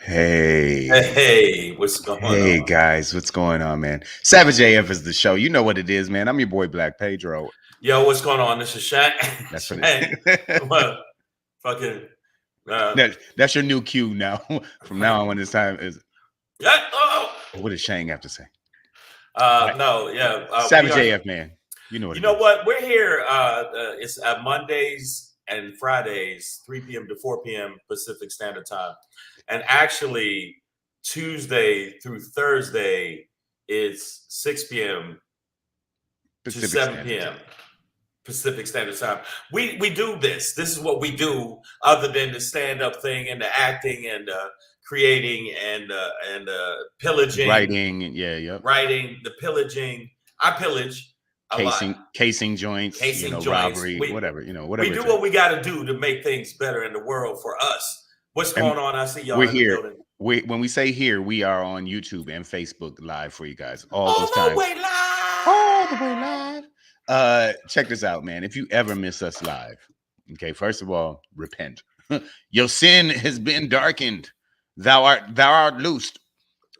Hey, what's going on? Hey guys, what's going on, man? Savage AF is the show. You know what it is, man. I'm your boy Black Pedro. Yo, what's going on? This is Shaq. That's what it is. Well, fucking. That's your new cue now. From now on, when it's time is. What does Shang have to say? No, yeah. Savage AF, man. You know what? You know what? We're here. It's Mondays and Fridays, 3 p.m. to 4 p.m. Pacific Standard Time, and actually Tuesday through Thursday is 6 p.m. to 7 p.m. Pacific Standard Time. We do this. This is what we do, other than the stand-up thing and the acting and creating and pillaging, writing, writing, the pillaging. I pillage. Casing joints, robbery, whatever. We do what we got to do to make things better in the world for us. What's going on? I see y'all. We're here. When we say here, we are on YouTube and Facebook live for you guys. All the way live. Check this out, man. If you ever miss us live, okay, first of all, repent. Your sin has been darkened. Thou art loosed.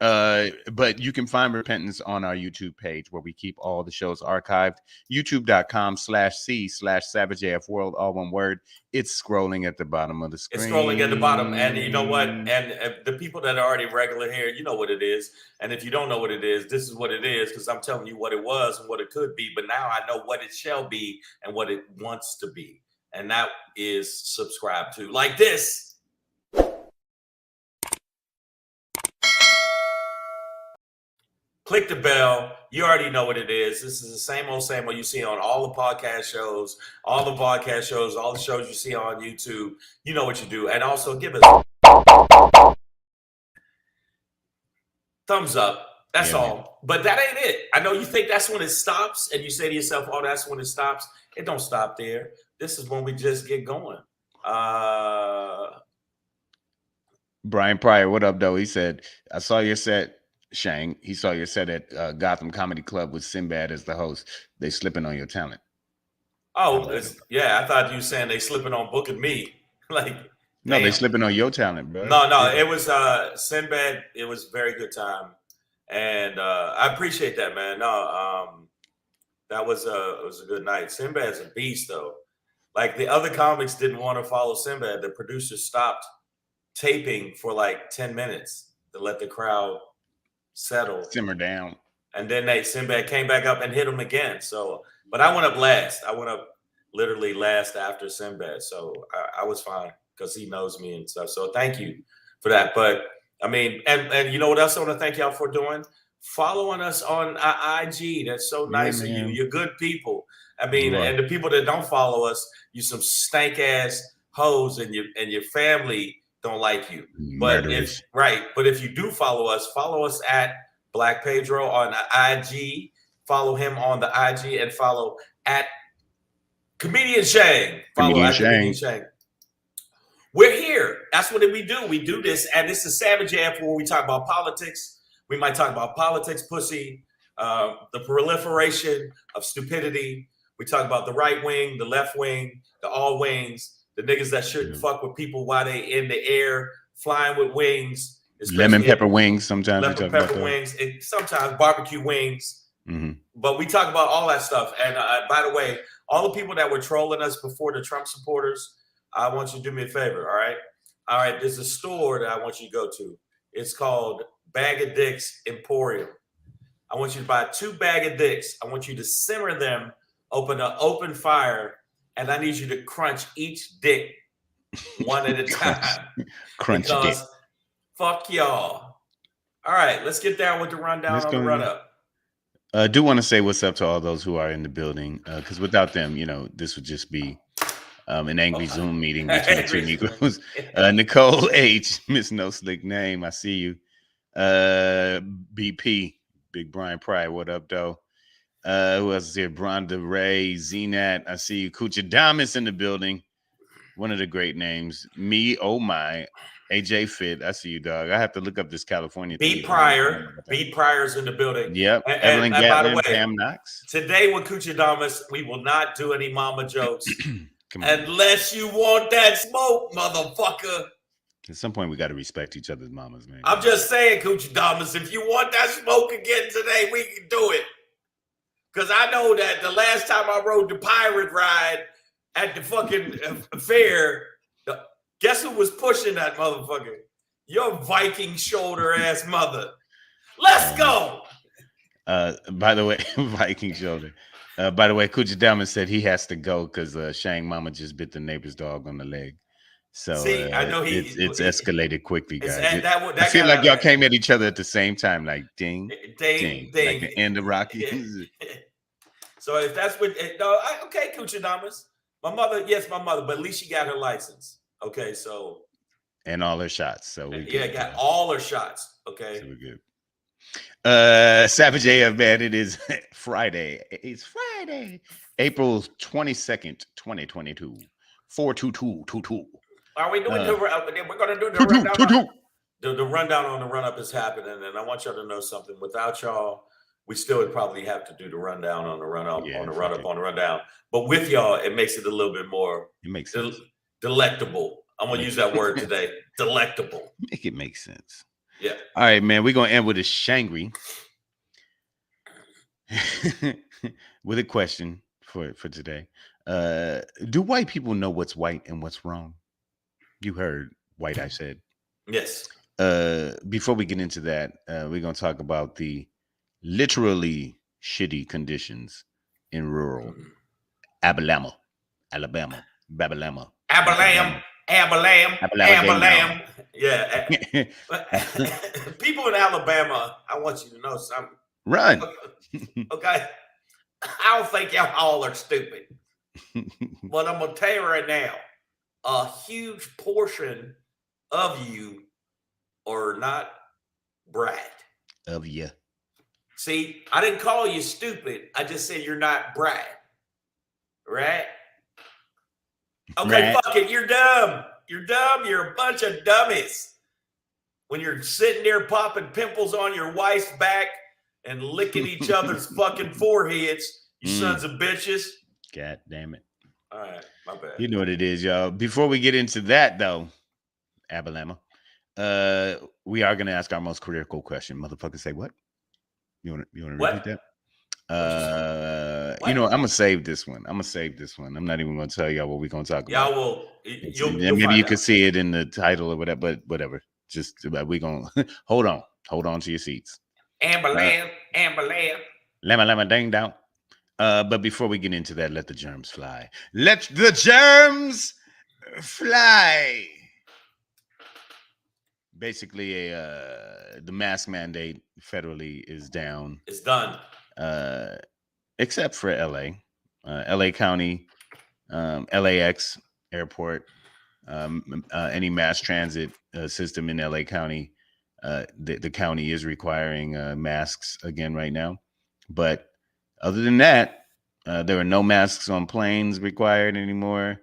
But you can find repentance on our YouTube page, where we keep all the shows archived. youtube.com/c/SavageAF World, all one word. It's scrolling at the bottom of the screen. It's scrolling at the bottom. And you know what? And the people that are already regular here, you know what it is. And if you don't know what it is, this is what it is, because I'm telling you what it was and what it could be. But now I know what it shall be and what it wants to be. And that is subscribe to, like this. Click the bell. You already know what it is. This is the same old you see on all the podcast shows, all the shows you see on YouTube. You know what you do. And also give us thumbs up. That's all. But that ain't it. I know you think that's when it stops, and you say to yourself, oh, that's when it stops. It don't stop there. This is when we just get going. Brian Pryor, what up, though? He said, I saw your set. Shang, he saw your set at Gotham Comedy Club with Sinbad as the host. They slipping on your talent. Oh, yeah. I thought you were saying they slipping on booking me. Like, no, they slipping on your talent, bro. No, yeah. It was Sinbad. It was a very good time, and I appreciate that, man. No, that was it was a good night. Sinbad's a beast, though. Like, the other comics didn't want to follow Sinbad. The producers stopped taping for like 10 minutes to let the crowd simmer down, and then Sinbad came back up and hit him again. So, but I went up last. I went up literally last after Sinbad, so I was fine because he knows me and stuff. So thank you for that. But I mean, and you know what else I want to thank y'all for doing? Following us on IG. That's so nice of you. You're good people. I mean, and the people that don't follow us, you some stank ass hoes, and your family don't like you. But if you do follow us at Black Pedro on IG. Follow him on the IG and follow at Comedian Shang. Comedian Shang. We're here. That's what we do. We do this, and this is Savage AF, where we talk about politics. We might talk about politics, pussy, the proliferation of stupidity. We talk about the right wing, the left wing, the all wings. The niggas that shouldn't fuck with people while they in the air, flying with wings. Lemon pepper wings sometimes. Lemon pepper wings. And sometimes barbecue wings. Mm-hmm. But we talk about all that stuff. And by the way, all the people that were trolling us before, the Trump supporters, I want you to do me a favor, all right? All right, there's a store that I want you to go to. It's called Bag of Dicks Emporium. I want you to buy 2 bag of dicks. I want you to simmer them, open fire, and I need you to crunch each dick one at a time. Crunch dick. Fuck y'all. All right, let's get down with the rundown on the run-up. I do want to say what's up to all those who are in the building, because without them, this would just be An angry Zoom meeting between two Angry Negroes. Zoom. Nicole H, Miss No Slick Name, I see you. BP, Big Brian Pryor, what up, though? Who else is here? Bronda Ray, Zenat, I see you. Kuchadamas in the building. One of the great names. Me, oh my. AJ Fit, I see you, dog. I have to look up this California thing. B Pryor's in the building. Yep. And Evelyn by the Gatlin, way, Pam Knox. today with Kuchadamas, we will not do any mama jokes Come on. unless you want that smoke, motherfucker. At some point, we got to respect each other's mamas, man. I'm just saying, Kuchadamas, if you want that smoke again today, we can do it. Because I know that the last time I rode the pirate ride at the fucking fair, guess who was pushing that motherfucker? Your Viking shoulder ass mother. Let's go. By the way, Viking shoulder. By the way, Kuchadamas said he has to go because Shang Mama just bit the neighbor's dog on the leg. So see, I know it's escalated quickly, guys. I feel like y'all came at each other at the same time, like ding, ding, like the end of Rocky. So if that's what, no, okay, Kuchadamas. My mother, but at least she got her license. Okay, so. And all her shots. So we got all her shots. Okay. So we're good. Savage AF, man, it is Friday. It's Friday, April 22nd, 2022. 42222. Are we doing we're going to do the rundown? The rundown on the run-up is happening, and I want y'all to know something. Without y'all, we still would probably have to do the rundown on the run-up, on the run-up, on the rundown. But with y'all, it makes it a little bit more delectable. I'm going to use that word today. Delectable. Make it make sense. Yeah. All right, man. We're going to end with a SHANGRY. With a question for today. Do white people know what's white and what's wrong? You heard white, I said. Yes. Before we get into that, we're going to talk about the literally shitty conditions in rural Alabama. Yeah. People in Alabama, I want you to know something. Run. Okay. I don't think y'all all are stupid. But I'm going to tell you right now, a huge portion of you are not bright. Of you. See, I didn't call you stupid. I just said you're not bright. Right? Okay, right. Fuck it. You're dumb. You're dumb. You're a bunch of dummies. When you're sitting there popping pimples on your wife's back and licking each other's fucking foreheads, you sons of bitches. God damn it. All right, my bad. You know what it is, y'all. Before we get into that, though, Alabama, we are going to ask our most critical question. Motherfucker, say what? You want to repeat that? I'm gonna save this one. I'm not even gonna tell y'all what we're gonna talk about. You'll maybe you could see it in the title or whatever, but whatever. Just we're gonna hold on to your seats. Amber lamb, lama dang down. But before we get into that, let the germs fly. Let the germs fly. Basically, the mask mandate federally is down. It's done. Except for LA. LA County, LAX airport, any mass transit system in LA County, the county is requiring masks again right now. But other than that, there are no masks on planes required anymore.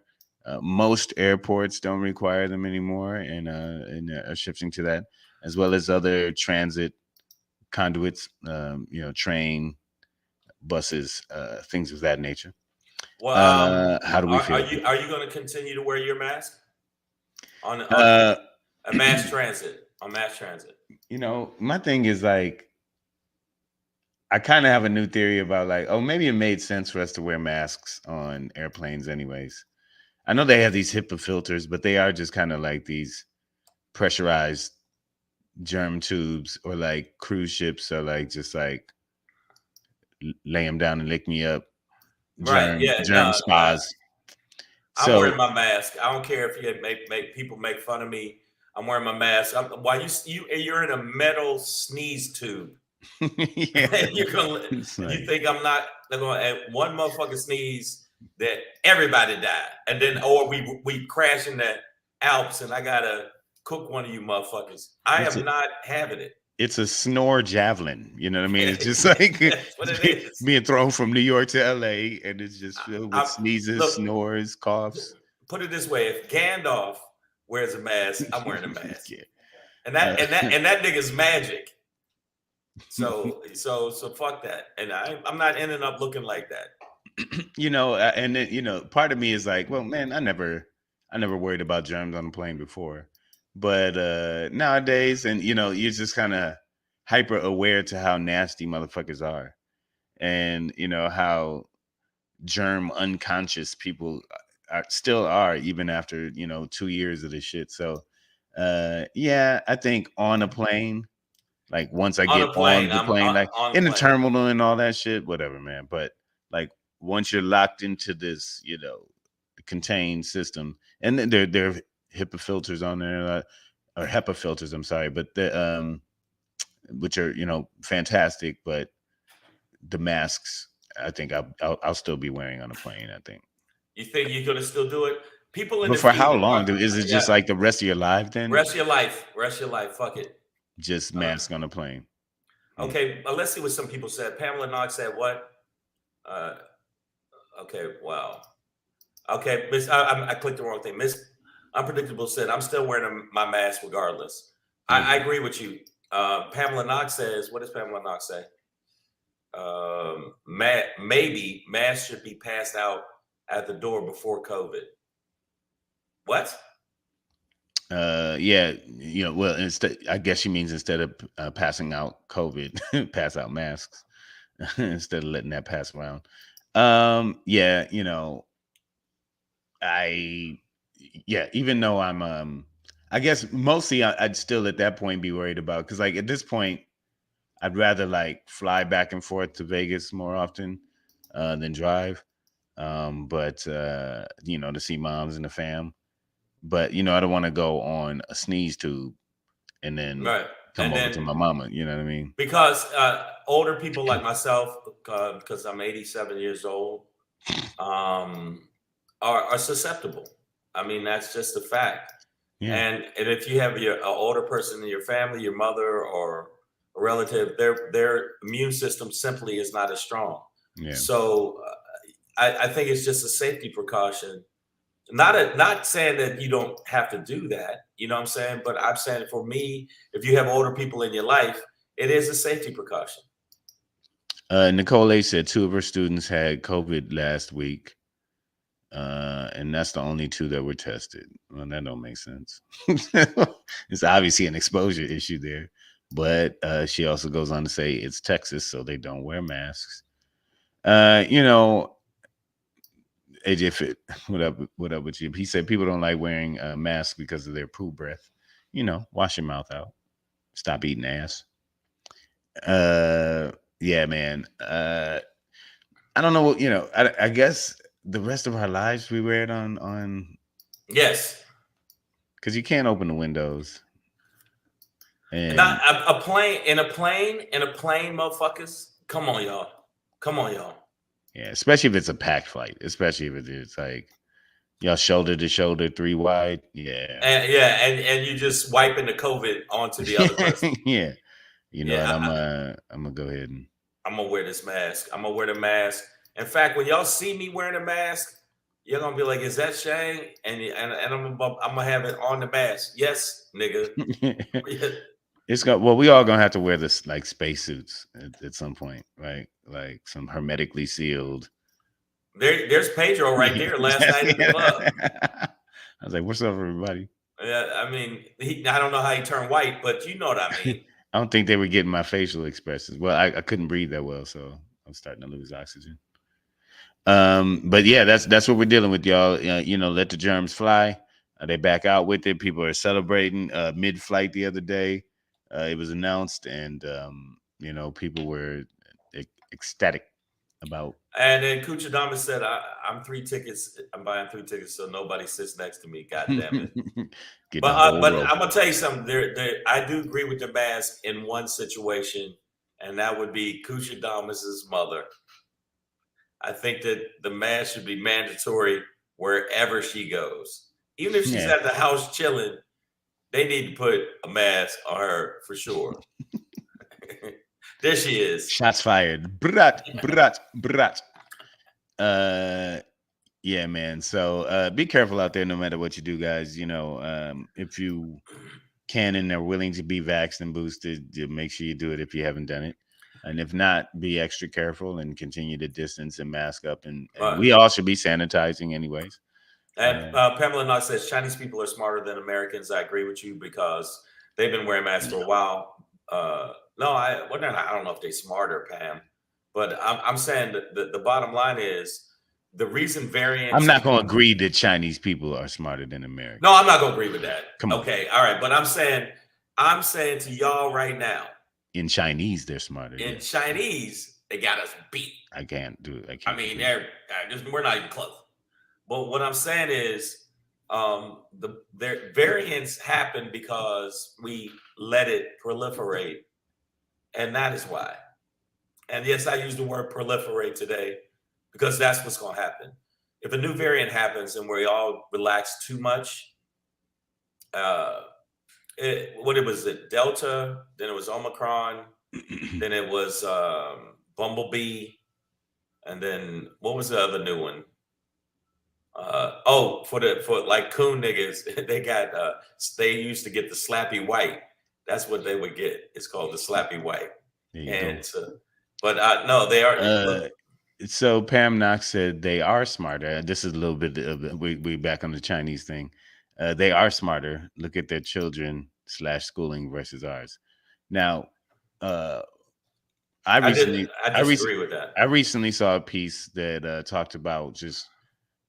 Most airports don't require them anymore, and are shifting to that, as well as other transit conduits, train, buses, things of that nature. Well, how do we feel? Are you going to continue to wear your mask on a mass transit? On mass transit, my thing is like, I kind of have a new theory about maybe it made sense for us to wear masks on airplanes anyways. I know they have these HEPA filters, but they are just kind of like these pressurized germ tubes, or like cruise ships are like just like lay them down and lick me up. Germ spas. I'm wearing my mask. I don't care if you make people make fun of me. I'm wearing my mask. While you're in a metal sneeze tube. Yeah, you think I'm not going to one motherfucker sneeze that everybody died, and then or we crash in the Alps, and I gotta cook one of you motherfuckers. I It's a am not having it. it's a snore javelin. You know what I mean? It's just like That's what it is. being thrown from New York to LA, and it's just filled with I, sneezes, look, snores, coughs. put it this way: if Gandalf wears a mask, I'm wearing a mask, Yeah. and that nigga's magic. So fuck that, and I'm not ending up looking like that. And then, part of me is like, well, man, I never worried about germs on the plane before, but nowadays, and you're just kind of hyper aware to how nasty motherfuckers are, and how germ unconscious people still are even after 2 years of this shit. So yeah, I think on a plane, like once I On get a on plane, the I'm plane, like on a in the plane. terminal and all that shit, whatever, man. But like once you're locked into this, contained system, and then there are HIPAA filters on there, or HEPA filters. I'm sorry, but the which are fantastic, but the masks, I think I'll still be wearing on a plane. I think. You think you're gonna still do it? People in But the for how field long? are, Is it yeah. just like the rest of your life then? Rest of your life. Rest of your life. Fuck it. Just Uh, mask on a plane. okay, let's see what some people said. Pamela Knox said what? Uh, okay, wow. Okay, Miss, I clicked the wrong thing. Miss Unpredictable said, "I'm still wearing my mask regardless." I agree with you. Pamela Knox says, "What does Pamela Knox say?" Maybe masks should be passed out at the door before COVID. What? Yeah, well, instead, I guess she means instead of passing out COVID, pass out masks instead of letting that pass around. Yeah, I, yeah, even though I guess mostly I'd still at that point be worried about, because like at this point, I'd rather like fly back and forth to Vegas more often than drive. But to see moms and the fam. But I don't want to go on a sneeze tube and then Right. come And over to then my mama. You know what I mean? because older people like myself, because I'm 87 years old, um, are susceptible. I mean, that's just a fact. Yeah, And if you have an older person in your family, your mother or a relative, their immune system simply is not as strong. yeah. So I think it's just a safety precaution. Not saying that you don't have to do that, you know what I'm saying? But I'm saying for me, if you have older people in your life, it is a safety precaution. Nicole A said 2 of her students had COVID last week, and that's the only 2 that were tested. Well, that don't make sense. It's obviously an exposure issue there, but she also goes on to say it's Texas, so they don't wear masks. AJ Fit, what up? What up with you? He said people don't like wearing masks because of their poo breath. Wash your mouth out. Stop eating ass. Yeah, man. I don't know. I guess the rest of our lives we wear it on Yes. because you can't open the windows. And Not a plane in a plane, motherfuckers. Come on, y'all. Come on, y'all. yeah, especially if it's a packed flight, especially if it's like y'all shoulder to shoulder, 3 wide. Yeah. And you just wiping the COVID onto the other person. Yeah. You know what? Yeah, I'm gonna go ahead and I'm gonna wear this mask. I'm gonna wear the mask. In fact, when y'all see me wearing a mask, you're gonna be like, "Is that Shang?" And I'm gonna have it on the mask. Yes, nigga. Well, we all gonna have to wear this like spacesuits at some point, right? Like some hermetically sealed. There's Pedro right there last night at the club. I was like, "What's up, everybody?" Yeah, I mean, I don't know how he turned white, but you know what I mean. I don't think they were getting my facial expressions. Well, I couldn't breathe that well, so I'm starting to lose oxygen. But yeah, that's what we're dealing with, y'all. Let the germs fly. They back out with it. People are celebrating mid-flight the other day. It was announced, and people were ecstatic about. And then Kuchidama said, I'm 3 tickets. I'm buying 3 tickets so nobody sits next to me. God damn it. Get the But whole but row. I'm gonna tell you something. I do agree with the mask in one situation, and that would be Kuchidama's mother. I think that the mask should be mandatory wherever she goes. Even if she's Yeah. at the house chilling, they need to put a mask on her for sure. There she is. Shots fired. Brat, brat, brat. Yeah, man. So be careful out there no matter what you do, guys. If you can and are willing to be vaxxed and boosted, make sure you do it if you haven't done it. And if not, be extra careful and continue to distance and mask up. And we all should be sanitizing anyways. And Pamela Knox says Chinese people are smarter than Americans. I agree with you because they've been wearing masks for a while. No, I don't know if they're smarter, Pam, but I'm saying that the bottom line is the reason variants. I'm not going to agree that Chinese people are smarter than Americans. No, I'm not going to agree with that. Come on. Okay, all right, but I'm saying to y'all right now. In Chinese, they're smarter. In Chinese, they got us beat. I can't do it. I mean, we're not even close. But what I'm saying is, their variants happen because we let it proliferate, and that is why. And yes, I use the word proliferate today because that's what's going to happen. If a new variant happens and we all relax too much, it was Delta, then it was Omicron, then it was Bumblebee, and then what was the other new one? For like coon niggas, they used to get the slappy white. That's what they would get. It's called the slappy white. No, they are. So Pam Knox said they are smarter. This is a little bit of we back on the Chinese thing. They are smarter. Look at their children / schooling versus ours. Now, I disagree with that. I recently saw a piece that talked about just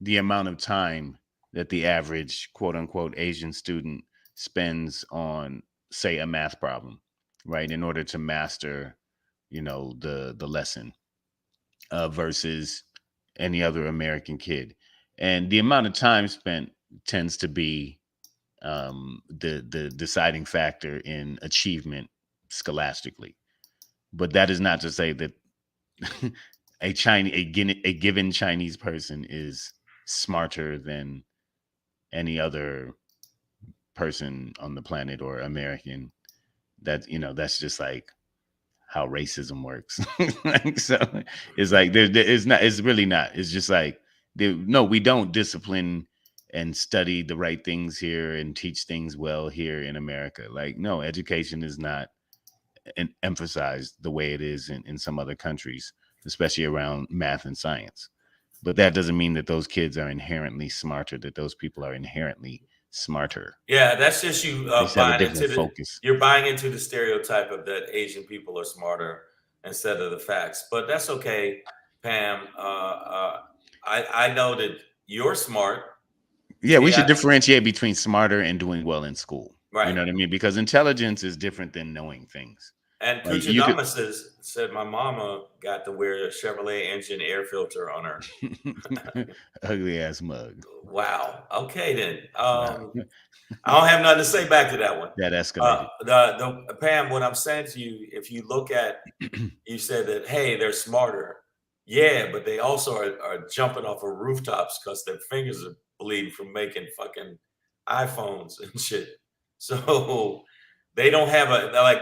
the amount of time that the average quote unquote Asian student spends on, say, a math problem, right, in order to master, the lesson, versus any other American kid. And the amount of time spent tends to be the deciding factor in achievement scholastically. But that is not to say that a given Chinese person is smarter than any other person on the planet or American. That's just like how racism works. So it's like it's really not. It's just like no, we don't discipline and study the right things here and teach things well here in America. Like, no, education is not emphasized the way it is in some other countries, especially around math and science. But that doesn't mean that those kids are inherently smarter, that those people are inherently smarter. Yeah, that's just you buying into focus. You're buying into the stereotype of that Asian people are smarter instead of the facts. But that's okay, Pam. I know that you're smart. Yeah, we should differentiate between smarter and doing well in school. Right. You know what I mean? Because intelligence is different than knowing things. And Kuchidama said my mama got to wear a Chevrolet engine air filter on her. Ugly ass mug. Wow. Okay then. I don't have nothing to say back to that one. That escalated. Pam, what I'm saying to you, if you look at, you said that, hey, they're smarter. Yeah, but they also are jumping off of rooftops because their fingers are bleeding from making fucking iPhones and shit. So they don't have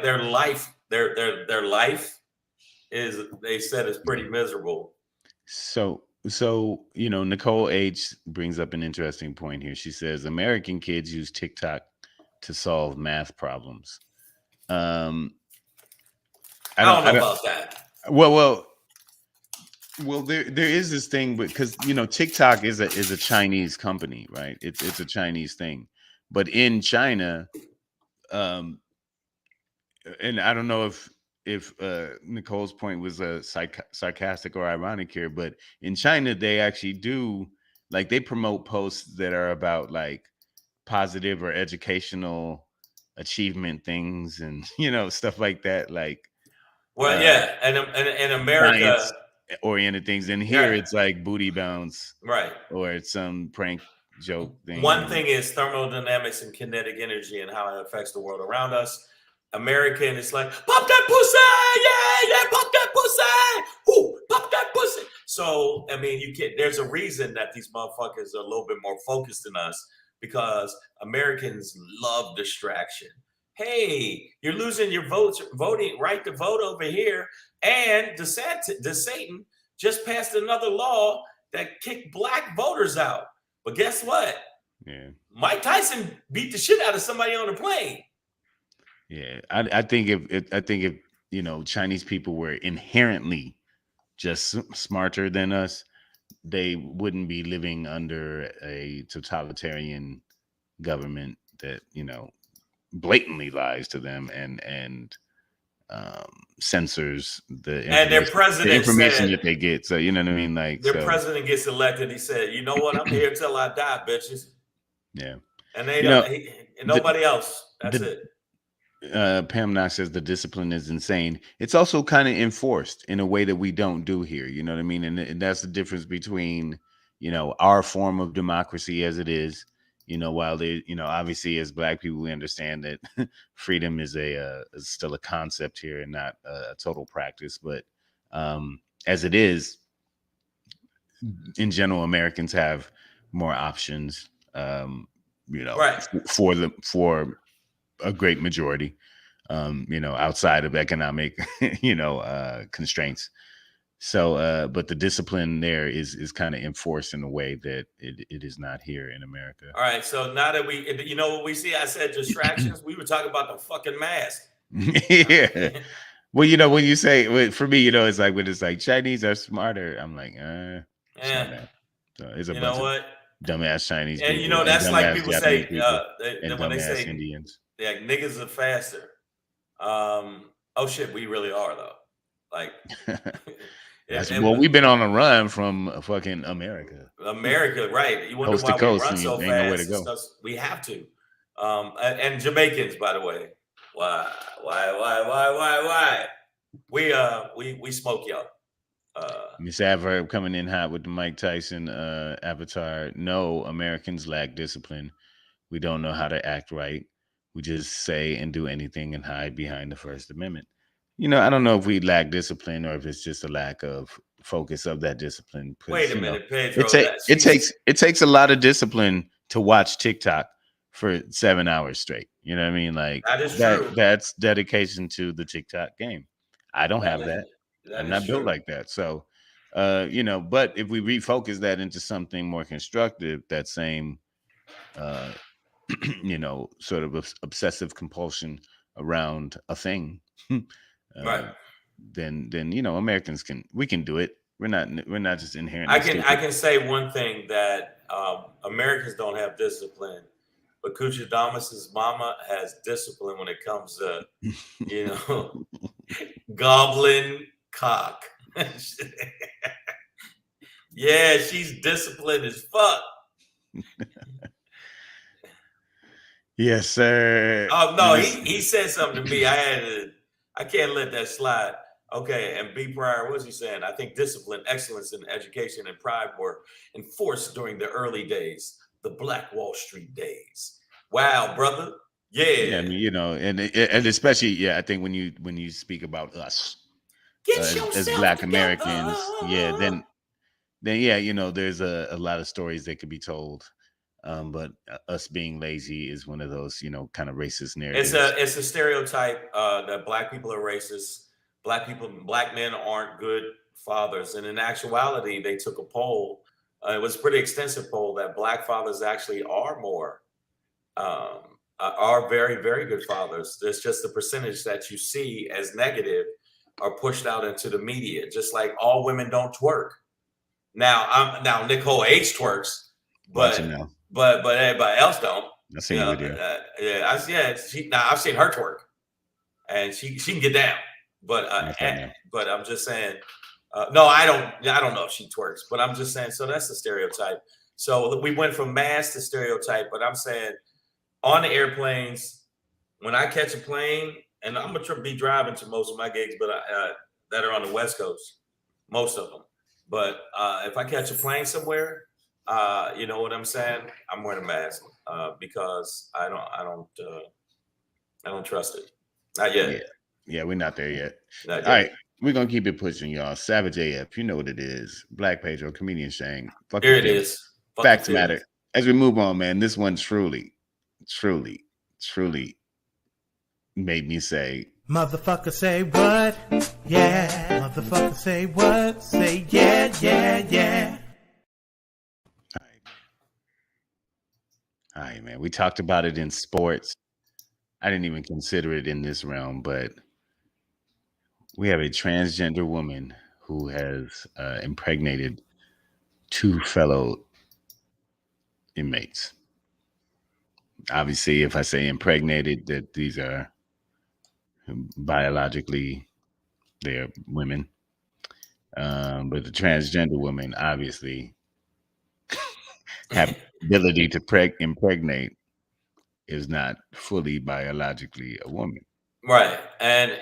their life. Their life is, they said, is pretty miserable. So Nicole H brings up an interesting point here. She says American kids use TikTok to solve math problems. I don't know about that. Well, there is this thing, because TikTok is a Chinese company, right? It's a Chinese thing, but in China, and I don't know if Nicole's point was sarcastic or ironic here, but in China they actually do, like, they promote posts that are about like positive or educational achievement things and stuff like that, like and in America oriented things, and here it's like booty bounce, right, or it's some prank joke thing. One thing is thermodynamics and kinetic energy and how it affects the world around us. American is like, pop that pussy, yeah, pop that pussy, whoo, pop that pussy. So I mean, you can. There's a reason that these motherfuckers are a little bit more focused than us because Americans love distraction. Hey, you're losing your voting right to vote over here, and the Satan just passed another law that kicked black voters out. But guess what? Yeah. Mike Tyson beat the shit out of somebody on the plane. Yeah. I think if you know Chinese people were inherently just smarter than us, they wouldn't be living under a totalitarian government that, you know, blatantly lies to them and censors And their the president information said, that they get. So you know what I mean? Like, their so president gets elected. He said, "You know what? I'm here till I die, bitches." yeah. And they You don't. know, And the nobody else. That's the it. Pam Knox says the discipline is insane. It's also kind of enforced in a way that we don't do here. You know what I mean? And that's the difference between, you know, our form of democracy as it is. You know, while they, you know, obviously as Black people, we understand that freedom is is still a concept here and not a total practice. But as it is, in general, Americans have more options. You know, Right. for a great majority, you know, outside of economic, you know, constraints. So, but the discipline there is kind of enforced in a way that it is not here in America. All right. So now that you know what we see, I said distractions. We were talking about the fucking mask. Yeah. Well, you know, when you say, for me, you know, it's like when it's like Chinese are smarter, I'm like, it's not Yeah. that. So it's a You bunch know of what? dumbass Chinese And you people know and that's like dumbass people Japanese say people and when they dumbass say Indians. yeah, niggas are faster. Oh shit, we really are though. Like, That's and well, we've been on a run from fucking America, America, right? You wonder coast to why we coast, run and you so ain't nowhere to fast and go. stuff. We have to. And Jamaicans, by the way, why? We smoke y'all. Miss Adverb coming in hot with the Mike Tyson avatar. No, Americans lack discipline. We don't know how to act right. We just say and do anything and hide behind the First Amendment. You know, I don't know if we lack discipline or if it's just a lack of focus of that discipline. Wait Because a you know, minute, Pedro. That it she's takes a lot of discipline to watch TikTok for 7 hours straight. You know what I mean? Like that is true. that's dedication to the TikTok game. I don't That have is that. that I'm is not built true. like that. So you know, but if we refocus that into something more constructive, that same uh you know, sort of obsessive compulsion around a thing, Right. uh, then you know, Americans we can do it. We're not just inherently I stupid. can say one thing that Americans don't have discipline, but Kuchadamas's mama has discipline when it comes to you know goblin cock. Yeah, she's disciplined as fuck. Yes, sir. Oh Let no, me he said something to me. I can't let that slide. Okay, and B Prior, what's he saying? I think discipline, excellence in education, and pride were enforced during the early days, the Black Wall Street days. Wow, brother. yeah, I Yeah. mean, you know, and especially, yeah, I think when you speak about us Get as yourself Black together. Americans, yeah, then yeah, you know, there's a lot of stories that could be told. But us being lazy is one of those, you know, kind of racist narratives. It's a stereotype that black people are racist. Black men aren't good fathers. And in actuality, they took a poll. It was a pretty extensive poll that black fathers actually are more are very, very good fathers. There's just the percentage that you see as negative are pushed out into the media, just like all women don't twerk. Now Nicole H twerks, Watch it but now. but everybody else don't. I You seen the know, video. now I've seen her twerk, and she can get down. Watch that now. But I'm just saying, no, I don't know if she twerks, but I'm just saying. So that's the stereotype. So we went from mass to stereotype, but I'm saying on the airplanes, when I catch a plane, and I'm gonna be driving to most of my gigs, but that are on the West Coast, most of them. But if I catch a plane somewhere, you know what I'm saying? I'm wearing a mask because I don't trust it. Not yet. Yeah, we're not there yet. Not All yet. right, we're gonna keep it pushing, y'all. Savage AF, you know what it is. Black Pedro, comedian Shang. Fuck Here your it feelings. is. Fuck your Facts feelings. matter. As we move on, man, this one truly made me say, Motherfucker say what? Yeah. Motherfucker say what? Say yeah, yeah, yeah. all right, man. We talked about it in sports. I didn't even consider it in this realm, but we have a transgender woman who has impregnated 2 fellow inmates. Obviously, if I say impregnated, that these are biologically they're women. But the transgender women obviously have ability to impregnate is not fully biologically a woman. Right. And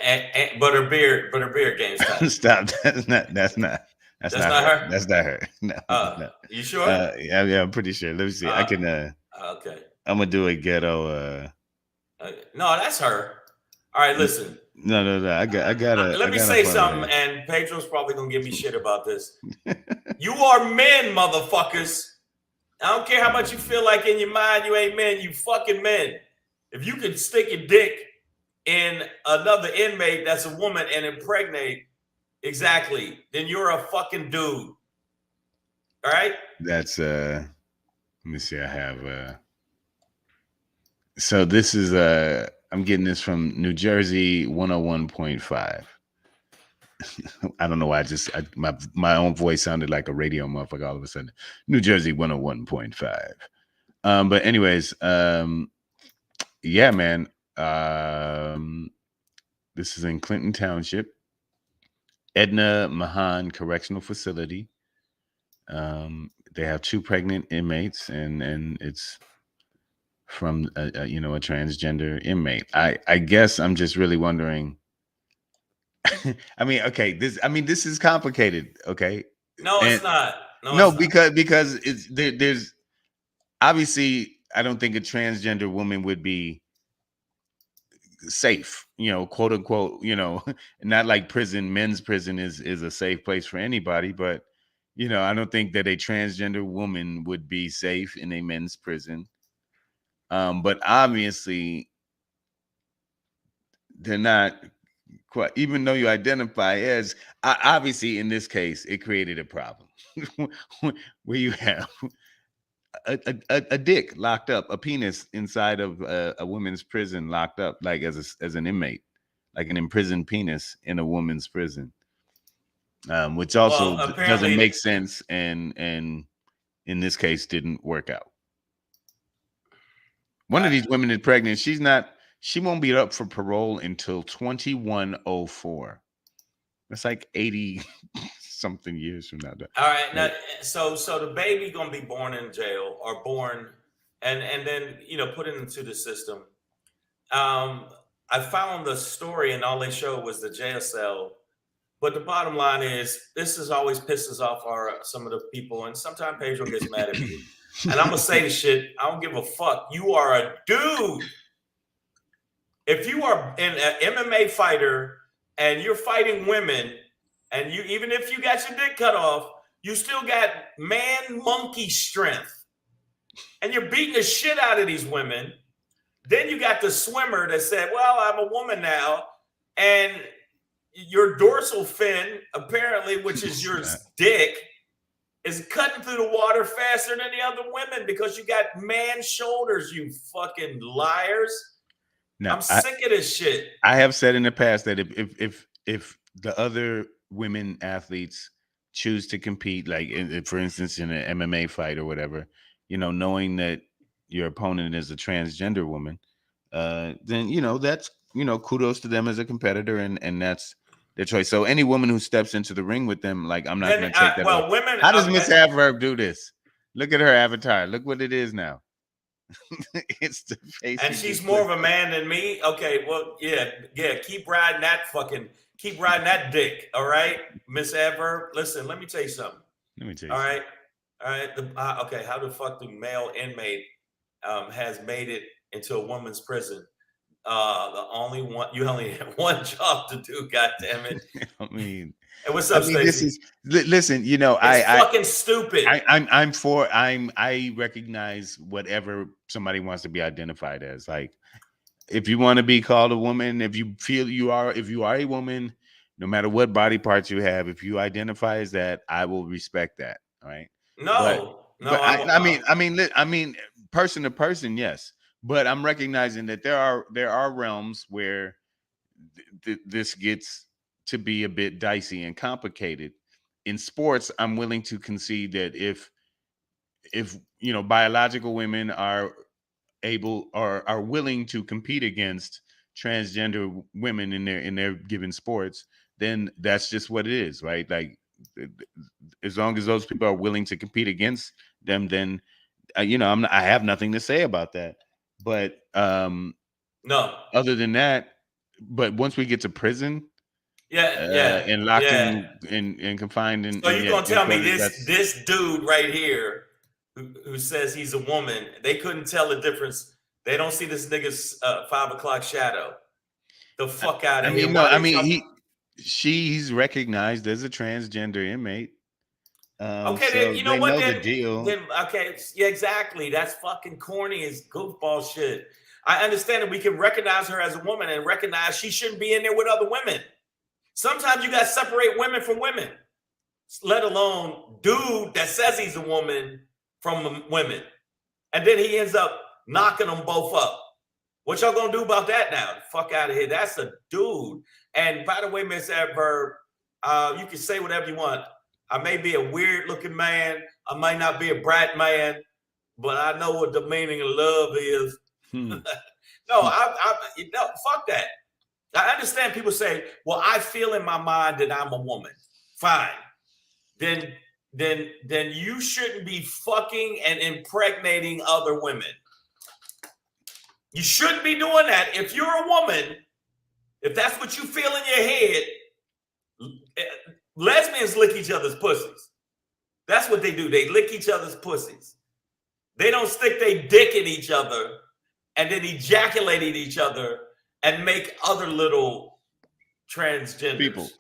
but her beard game's tight. Stop. That's not That's not her. her? That's not her. No, no. You sure? Yeah, I'm pretty sure. Let me see. I can Okay. I'm gonna do a ghetto No, that's her. All right, listen. no. I gotta Let me say something, and Pedro's probably gonna give me shit about this. You are men, motherfuckers. I don't care how much you feel like in your mind you ain't men, you fucking men. If you can stick your dick in another inmate that's a woman and impregnate, exactly, then you're a fucking dude. All right? That's let me see. I have so this is I'm getting this from New Jersey 101.5. I don't know why my own voice sounded like a radio motherfucker all of a sudden. New Jersey 101.5. But anyways, yeah, man. This is in Clinton Township, Edna Mahan Correctional Facility. They have 2 pregnant inmates, and it's from a transgender inmate. I guess I'm just really wondering. I mean, okay, this is complicated. Okay, No, it's not. No, because there's obviously I don't think a transgender woman would be safe, quote unquote, not like prison. Men's prison is a safe place for anybody, but I don't think that a transgender woman would be safe in a men's prison. But obviously they're not quite, even though you identify as, obviously in this case it created a problem where you have a dick locked up, a penis inside of a woman's prison, locked up like as an inmate, like an imprisoned penis in a woman's prison, which also doesn't make sense, and in this case didn't work out. One of these women is pregnant. She won't be up for parole until 2104. That's like 80 something years from now. All right, now, so the baby gonna be born in jail, or born and then put it into the system. I found the story, and all they showed was the jail cell. But the bottom line is, this is always pisses off some of the people, and sometimes Pedro gets mad at me. And I'm gonna say the shit. I don't give a fuck. You are a dude. If you are an MMA fighter and you're fighting women, and even if you got your dick cut off, you still got man monkey strength, and you're beating the shit out of these women. Then you got the swimmer that said, "Well, I'm a woman now," and your dorsal fin, apparently, which is your dick, is cutting through the water faster than the other women because you got man shoulders, you fucking liars. Now, I'm sick of this shit. I have said in the past that if the other women athletes choose to compete, like for instance in an MMA fight or whatever, knowing that your opponent is a transgender woman, then that's kudos to them as a competitor, and that's their choice. So any woman who steps into the ring with them, like, I'm not going to take that. Well, women. How does Miss Adverb do this? Look at her avatar. Look what it is now. It's the face, and she's more of a man than me. Okay, well, yeah. Keep riding that dick. All right, Miss Adverb. Listen, let me tell you something. All right. Okay, how the fuck the male inmate has made it into a woman's prison? The only one you only have one job to do. God damn it! I mean, And what's up, this Stacey? is listen. It's fucking stupid. I recognize whatever somebody wants to be identified as. Like, if you want to be called a woman, if you feel if you are a woman, no matter what body parts you have, if you identify as that, I will respect that. All right. But No, I mean, person to person, yes. But I'm recognizing that there are realms where this gets to be a bit dicey and complicated. In sports, I'm willing to concede that if biological women are able or are willing to compete against transgender women in their given sports, then that's just what it is, right? Like, as long as those people are willing to compete against them, then I have nothing to say about that. But no. other than that, but once we get to prison, Yeah. and locked in and confined in, So you're gonna tell me that's this dude right here who says he's a woman, they couldn't tell the difference. They don't see this nigga's 5 o'clock shadow. The fuck out of here. mean, no, I mean she's recognized as a transgender inmate. Okay, so then you know they what? know Then, the deal. then okay, yeah, exactly. That's fucking corny as goofball shit. I understand that we can recognize her as a woman and recognize she shouldn't be in there with other women. Sometimes you got to separate women from women, let alone dude that says he's a woman from women. And then he ends up knocking them both up. What y'all gonna do about that now? Fuck out of here. That's a dude. And by the way, Miss Adverb, you can say whatever you want. I may be a weird looking man. I might not be a bright man, but I know what the meaning of love is. No, fuck that. I understand people say, well, I feel in my mind that I'm a woman. Fine. Then you shouldn't be fucking and impregnating other women. You shouldn't be doing that. If you're a woman, if that's what you feel in your head, lesbians lick each other's pussies. That's what they do. They lick each other's pussies. They don't stick their dick in each other and then ejaculate at each other and make other little transgenders. People.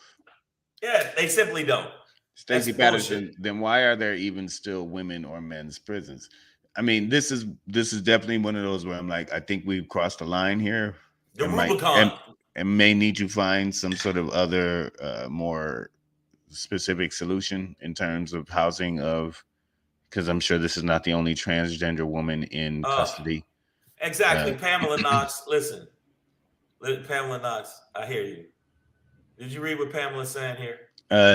Yeah, they simply don't. Stacey Patterson, then why are there even still women or men's prisons? I mean, this is definitely one of those where I'm like, I think we've crossed the line here. The Rubicon. And may need to find some sort of other more specific solution in terms of housing of, because I'm sure this is not the only transgender woman in custody. Exactly. Pamela Knox, listen. Pamela Knox, I hear you. Did you read what Pamela's saying here?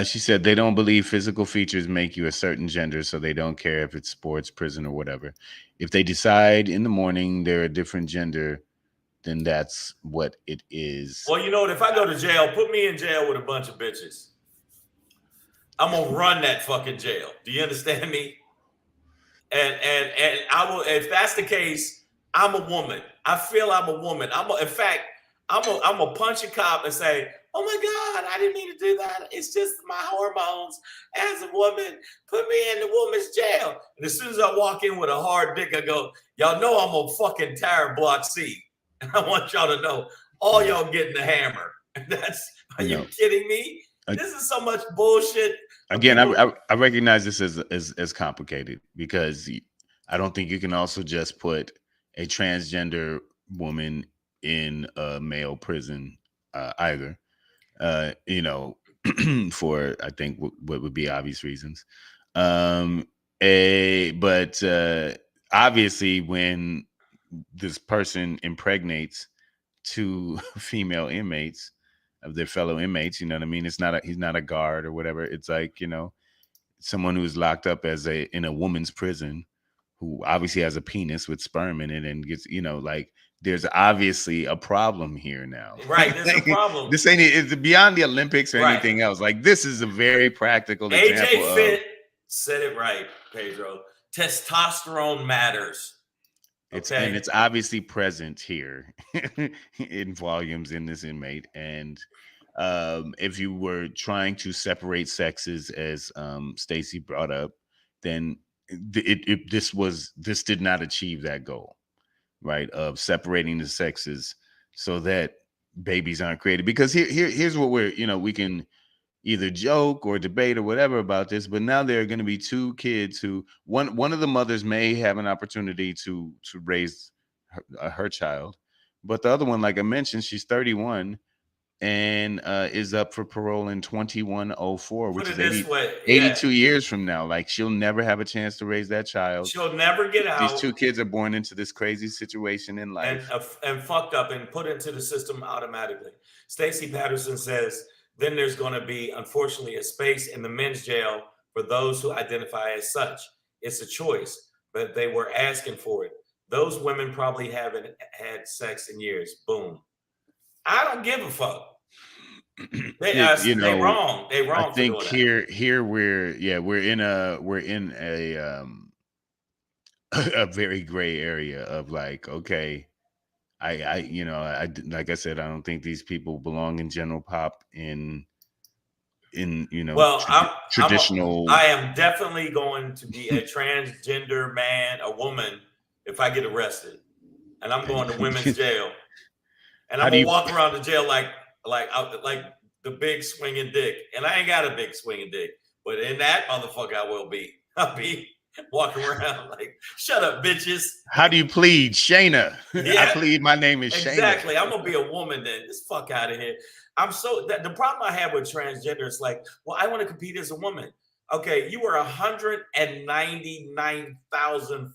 She said they don't believe physical features make you a certain gender, so they don't care if it's sports, prison, or whatever. If they decide in the morning they're a different gender, then that's what it is. Well, you know what? If I go to jail, put me in jail with a bunch of bitches. I'm gonna run that fucking jail. Do you understand me? And I will. If that's the case, I'm a woman. I feel I'm a woman. In fact, I'm a punch a cop and say, "Oh my God, I didn't mean to do that. It's just my hormones as a woman. Put me in the woman's jail." And as soon as I walk in with a hard dick, I go, "Y'all know I'm on fucking tire block C. And I want y'all to know, all y'all getting the hammer." Are you kidding me? This is so much bullshit. Again, I recognize this as complicated, because I don't think you can also just put a transgender woman in a male prison either. For I think what would be obvious reasons. But obviously, when this person impregnates two female inmates of their fellow inmates, you know what I mean? He's not a guard or whatever. It's like, someone who's locked up in a woman's prison, who obviously has a penis with sperm in it and gets, like, there's obviously a problem here now. Right, there's a problem. This it's beyond the Olympics or anything else. Like, this is a very practical example. AJ Fit said it right, Pedro. Testosterone matters. And it's obviously present here in volumes in this inmate. And if you were trying to separate sexes, as Stacey brought up, then this did not achieve that goal, right, of separating the sexes so that babies aren't created. Because here's what we can either joke or debate or whatever about this, but now there are going to be two kids who one of the mothers may have an opportunity to raise her child, but the other one, like I mentioned, she's 31 and is up for parole in 2104, which is 82 years from now. Like, she'll never have a chance to raise that child. She'll never get out. These two kids are born into this crazy situation in life and fucked up and put into the system automatically. Stacey Patterson says, then there's going to be, unfortunately, a space in the men's jail for those who identify as such. It's a choice, but they were asking for it. Those women probably haven't had sex in years. Boom. I don't give a fuck. They wrong. They wrong. I think here we're in a a very gray area of like, okay, I like I said, I don't think these people belong in general pop in traditional. I am definitely going to be a transgender man, a woman, if I get arrested, and I'm going to women's jail, and I'm gonna walk around the jail like the big swinging dick, and I ain't got a big swinging dick, but in that motherfucker I will be. I'll be walking around like, shut up, bitches. How do you plead? Shayna. Yeah, I plead my name is Shayna. Exactly. I'm gonna be a woman then. Just fuck out of here. The problem I have with transgender is like, well, I want to compete as a woman. Okay, you were 199,000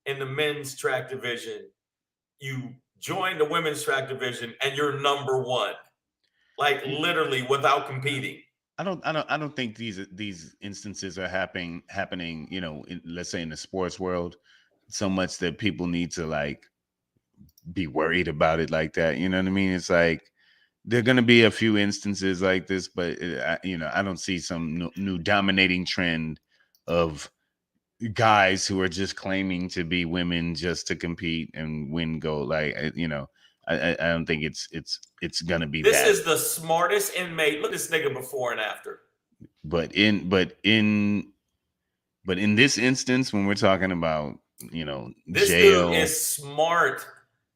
in the men's track division. You joined the women's track division and you're number one. Like, literally without competing. I don't think these instances are happening, let's say in the sports world, so much that people need to like be worried about it like that. You know what I mean? It's like there are going to be a few instances like this, but I don't see some new dominating trend of guys who are just claiming to be women just to compete and win gold. Like, I don't think it's gonna be this that. Is the smartest inmate. Look at this nigga before and after. But in this instance, when we're talking about this jail, dude is smart.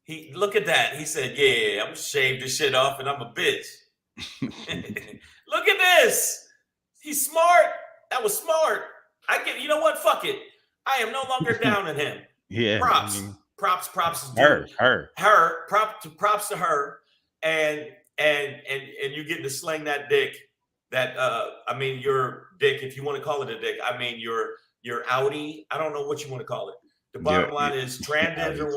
He look at that. He said, "Yeah, I'm gonna shave this shit off, and I'm a bitch." Look at this. He's smart. That was smart. I get. You know what? Fuck it. I am no longer down on him. Yeah. Props. Props her. Props to her, and you get to sling that dick. That your dick, if you want to call it a dick. I mean your outie. I don't know what you want to call it. The bottom line is transgender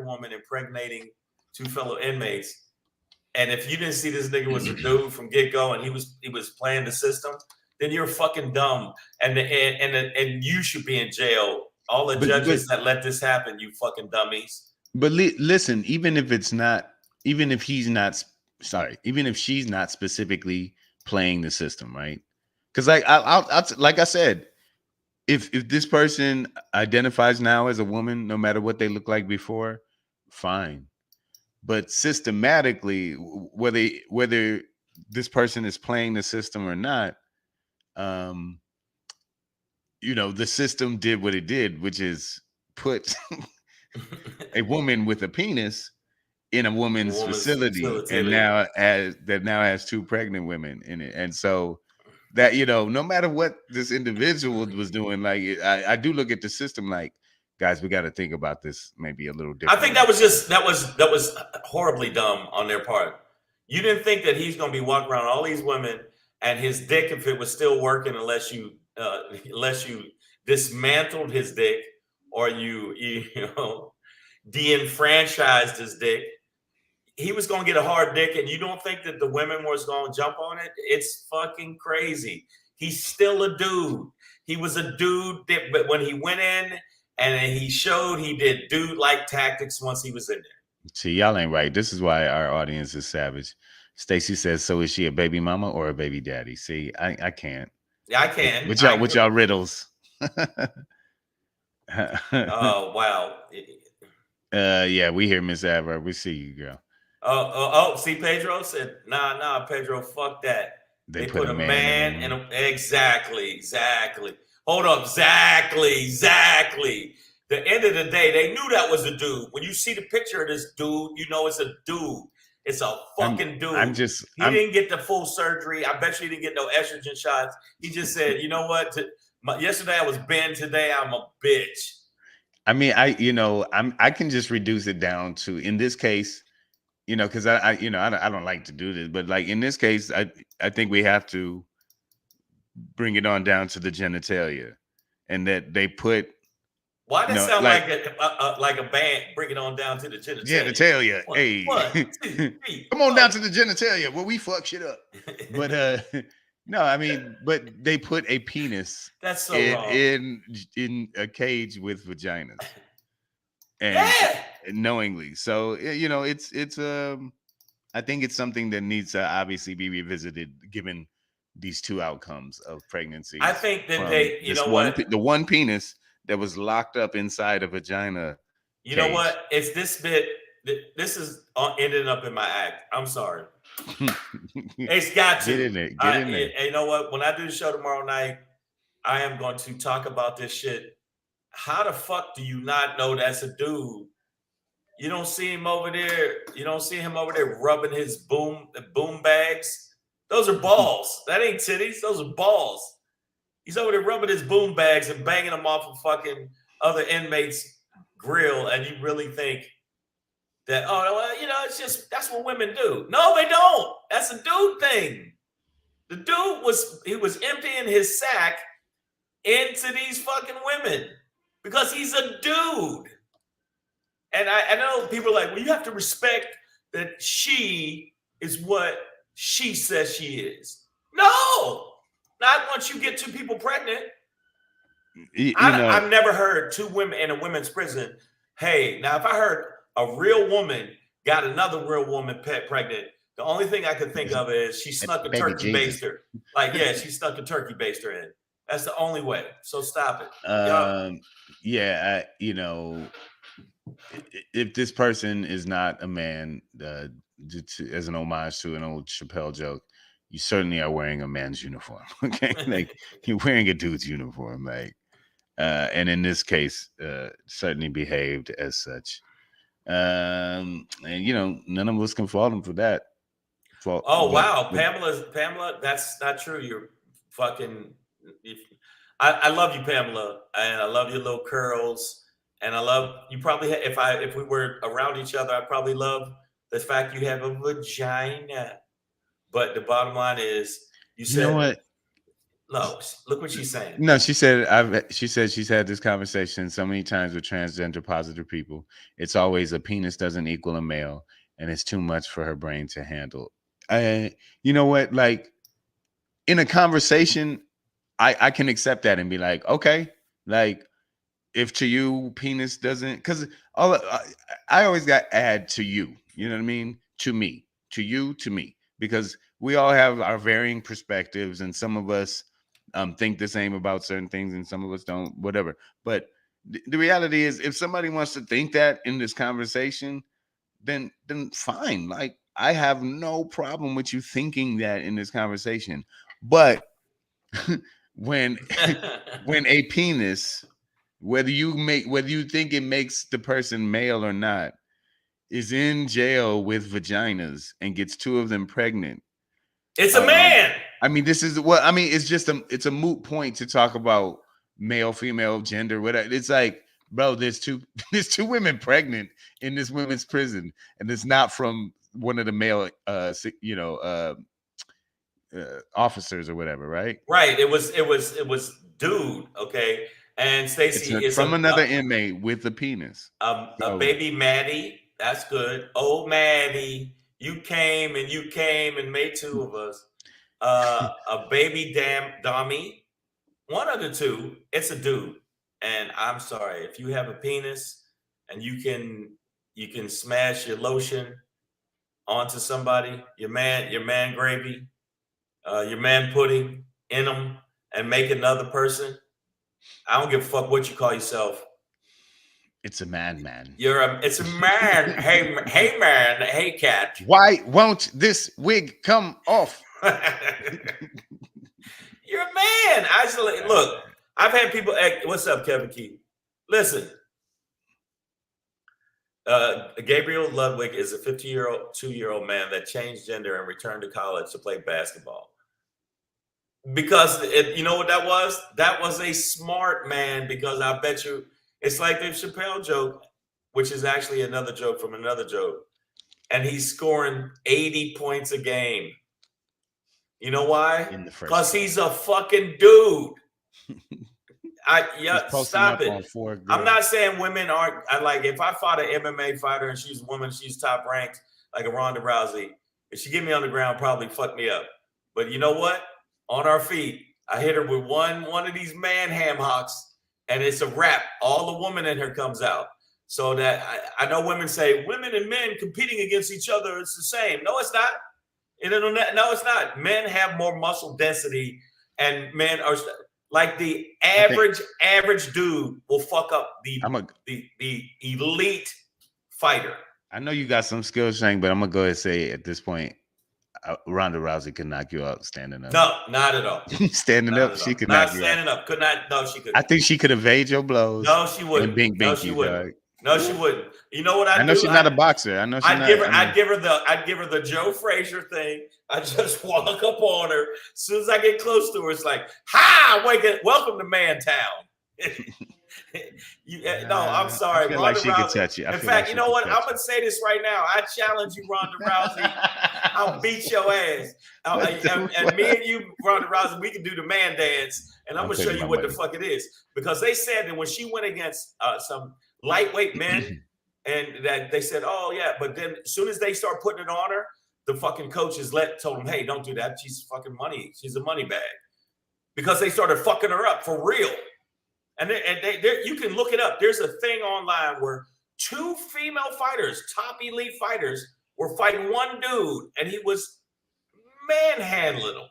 woman impregnating two fellow inmates. And if you didn't see this nigga was a dude from get go and he was playing the system, then you're fucking dumb. And you should be in jail. All the judges that let this happen, you fucking dummies. But listen, even if she's not specifically playing the system, right? Because like I said, if this person identifies now as a woman, no matter what they look like before, fine. But systematically, whether this person is playing the system or not, the system did what it did, which is put a woman with a penis in a woman's facility, and now has two pregnant women in it. And so that, no matter what this individual was doing, like I do look at the system like, guys, we got to think about this maybe a little different. I think that was horribly dumb on their part. You didn't think that he's going to be walking around all these women and his dick, if it was still working, unless you dismantled his dick or you de-enfranchised his dick, he was going to get a hard dick, and you don't think that the women was going to jump on it? It's fucking crazy. He's still a dude. He was a dude, but when he went in and he showed he did dude-like tactics once he was in there. See, y'all ain't right. This is why our audience is savage. Stacy says, so is she a baby mama or a baby daddy? See, I can't. Yeah, I can. With y'all riddles. Oh, wow. Yeah, we hear Miss Avra. We see you, girl. See, Pedro said, nah, Pedro, fuck that. They put a man in exactly. Hold up, exactly. the end of the day, they knew that was a dude. When you see the picture of this dude, you know it's a dude. It's a fucking dude. He didn't get the full surgery. I bet you he didn't get no estrogen shots. He just said, you know what? Yesterday I was Ben. Today I'm a bitch. I mean, I can just reduce it down to, in this case, because I don't like to do this, but like in this case, I think we have to bring it on down to the genitalia, and that they put. Why does that sound like a band? Bring it on down to the genitalia. Genitalia, hey, 1, 2, 3, come on down to the genitalia where we fuck shit up. But no, I mean, but they put a penis that's so in a cage with vaginas, and knowingly. So it's I think it's something that needs to obviously be revisited given these two outcomes of pregnancy. I think that the one penis that was locked up inside a vagina. You know what? It's this bit. This is ending up in my act. I'm sorry. It's got to. Get in there. Get in there. You know what? When I do the show tomorrow night, I am going to talk about this shit. How the fuck do you not know that's a dude? You don't see him over there. You don't see him over there rubbing his boom bags. Those are balls. That ain't titties. Those are balls. He's over there rubbing his boom bags and banging them off of fucking other inmates' grill, and you really think that, it's just, that's what women do. No, they don't. That's a dude thing. The dude was emptying his sack into these fucking women because he's a dude. And I know people are like, well, you have to respect that she is what she says she is. No, not once you get two people pregnant. I've never heard two women in a women's prison. Hey, now if I heard a real woman got another real woman pregnant, the only thing I could think of is she snuck a turkey baster. Like, yeah, she snuck a turkey baster in. That's the only way. So stop it. If this person is not a man, as an homage to an old Chappelle joke, you certainly are wearing a man's uniform. Okay, like you're wearing a dude's uniform, like, and in this case, certainly behaved as such. And none of us can fault him for that. Wow, Pamela, that's not true. You're fucking. I love you, Pamela, and I love your little curls. And I love you. Probably, if we were around each other, I probably love the fact you have a vagina. But the bottom line is, you said, you know what? No, look what she's saying. No, she said she's had this conversation so many times with transgender positive people. It's always a penis doesn't equal a male, and it's too much for her brain to handle. You know what? Like in a conversation, I can accept that and be like, okay, like. If to you penis doesn't, because I always got add to you, you know what I mean? To me, to you, to me, because we all have our varying perspectives, and some of us think the same about certain things, and some of us don't, whatever. But the reality is, if somebody wants to think that in this conversation, then fine. Like I have no problem with you thinking that in this conversation, but when a penis. Whether you think it makes the person male or not, is in jail with vaginas and gets two of them pregnant. It's a man. I mean, this is what I mean. It's just it's a moot point to talk about male, female, gender, whatever. It's like, bro, there's two women pregnant in this women's prison, and it's not from one of the male, officers or whatever, right? Right. It was dude. Okay. And Stacey is from another inmate with a penis. A baby Maddie. That's good. Oh, Maddie, you came and made two of us. A baby Dommy. One of the two. It's a dude. And I'm sorry, if you have a penis and you can smash your lotion onto somebody, your man gravy, your man pudding in them, and make another person. I don't give a fuck what you call yourself. It's a man. It's a man. Hey man. Hey cat. Why won't this wig come off? You're a man. Look, I've had people. What's up, Kevin Key? Listen, Gabriel Ludwig is a 52-year-old man that changed gender and returned to college to play basketball. Because you know what that was? That was a smart man, because I bet you it's like the Chappelle joke, which is actually another joke from another joke. And he's scoring 80 points a game. You know why? Because he's a fucking dude. Stop it. I'm not saying women aren't. If I fought an MMA fighter and she's a woman, she's top ranked, like a Ronda Rousey. If she get me on the ground, probably fuck me up. But you know what? On our feet, I hit her with one of these man ham hocks, and it's a wrap. All the woman in her comes out. So that I know women say women and men competing against each other, it's the same. No, it's not. No, it's not. Men have more muscle density, and men are like the average dude will fuck up the elite fighter. I know you got some skills, Shang, but I'm gonna go ahead and say at this point, Ronda Rousey could knock you out standing up. No, not at all. Standing not up, she could not knock you standing out. up. Could not. No, she could. I think she could evade your blows. No, she wouldn't. No, she wouldn't. No, she wouldn't. You know what I do? I know she's not a boxer. I know she's I'd give her the Joe Frazier thing. I just walk up on her. As soon as I get close to her, it's like, "Hi, welcome to Mantown." No, I'm sorry. I feel like she could touch you. In fact, you know what? I'm gonna say this right now. I challenge you, Ronda Rousey. I'll beat your ass. And me and you, Ronda Rousey, we can do the man dance, and I'm gonna show you what the fuck it is. Because they said that when she went against some lightweight men, and that they said, "Oh yeah," but then as soon as they start putting it on her, the fucking coaches told them, "Hey, don't do that. She's fucking money. She's a money bag," because they started fucking her up for real. And you can look it up. There's a thing online where 2 female fighters, top elite fighters, were fighting one dude, and he was manhandling them.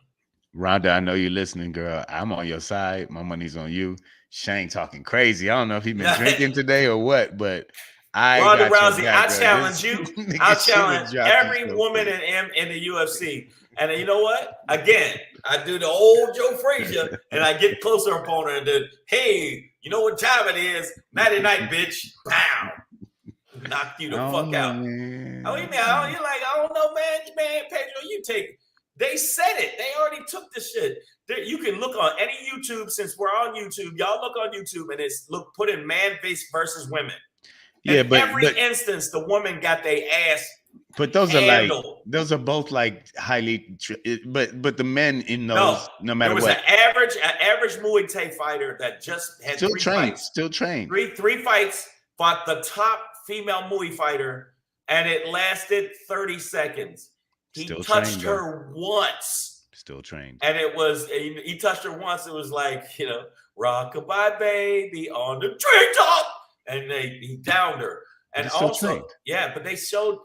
Rhonda, I know you're listening, girl. I'm on your side. My money's on you. Shane talking crazy. I don't know if he's been drinking today or what, but Ronda Rousey, I challenge you. I challenge every woman in the UFC. And you know what? Again, I do the old Joe Frazier, and I get closer upon her and then, hey, you know what time it is? Nighty night, bitch. Pow. Knock you the fuck out. Man. Oh, you mean, you're like, I don't know, man, Pedro, you take. They said it. They already took the shit. You can look on any YouTube, since we're on YouTube. Y'all look on YouTube, and it's put in man versus women. Yeah, in every instance, the woman got their ass. But those are both like highly, but the men in those, no matter what. There was an average Muay Thai fighter that just had still trained. Three fights, fought the top female Muay fighter, and it lasted 30 seconds. He touched her once. Still trained. And he touched her once. It was like, rockabye baby on the treetop. And he downed her. And also, yeah, but they showed,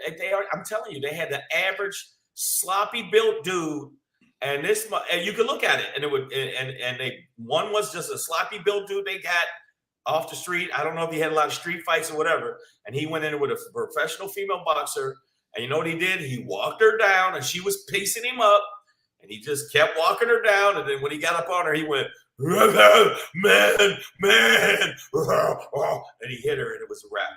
I'm telling you, they had the average sloppy built dude. And you could look at it, and one was just a sloppy built dude they got off the street. I don't know if he had a lot of street fights or whatever. And he went in with a professional female boxer. And you know what he did? He walked her down, and she was pacing him up. And he just kept walking her down. And then when he got up on her, he went, man, and he hit her, and it was a wrap.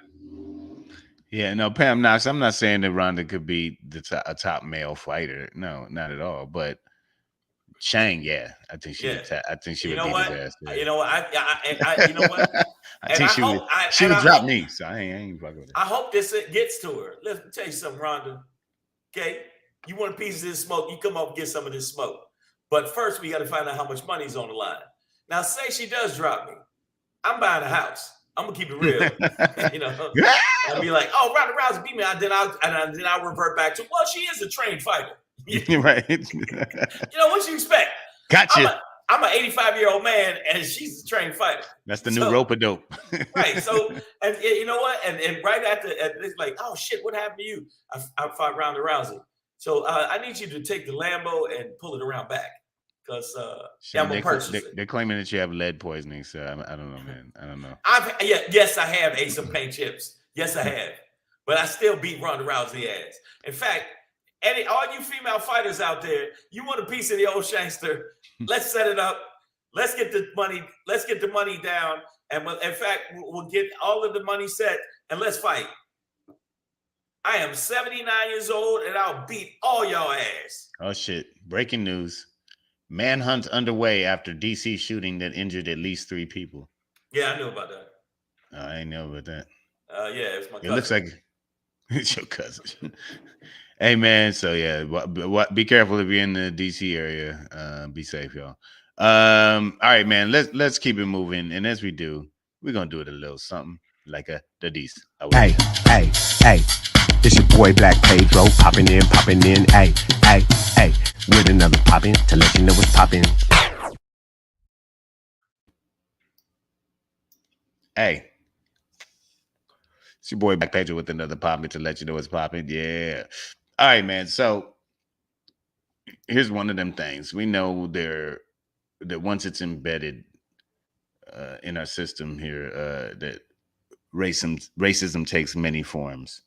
Yeah, no, Pam Knox, I'm not saying that Ronda could be a top male fighter. No, not at all. But Shang, yeah, I think she would. I think she would beat his ass. You know what? You know what? I think she would drop me. So I ain't fucking with her. I hope this gets to her. Let me tell you something, Ronda. Okay, you want a piece of this smoke? You come up and get some of this smoke. But first, we got to find out how much money's on the line. Now, say she does drop me. I'm buying a house. I'm gonna keep it real. I'll be like, "Oh, Ronda Rousey beat me," and then I'll revert back to, "Well, she is a trained fighter." Right. What you expect? Gotcha. I'm an 85-year-old man, and she's a trained fighter. That's the new rope-a-dope. Right. So, and you know what? And right after, it's like, "Oh shit, what happened to you?" I fought Ronda Rousey. So I need you to take the Lambo and pull it around back. Because I'm gonna purchase it. They're claiming that you have lead poisoning, so I don't know, man. I don't know. Yes, I have ate some paint chips. Yes, I have. But I still beat Ronda Rousey ass. In fact, all you female fighters out there, you want a piece of the old Shankster? Let's set it up. Let's get the money. Let's get the money down. And in fact, we'll get all of the money set and let's fight. I am 79 years old and I'll beat all y'all ass. Oh shit! Breaking news: manhunt underway after DC shooting that injured at least 3 people. Yeah, I knew about that. I ain't know about that. Yeah, it's my cousin. It looks like it's your cousin. Hey man, so yeah, be careful if you're in the DC area. Be safe, y'all. All right, man. Let's keep it moving, and as we do, we're gonna do it a little something like a the D's. Hey, hey, hey. It's your boy Black Pedro, popping in, hey, hey, hey, with another poppin' to let you know what's poppin'. Hey, it's your boy Black Pedro with another popping to let you know what's popping. Yeah. All right, man. So here's one of them things. We know that once it's embedded in our system here, that racism takes many forms.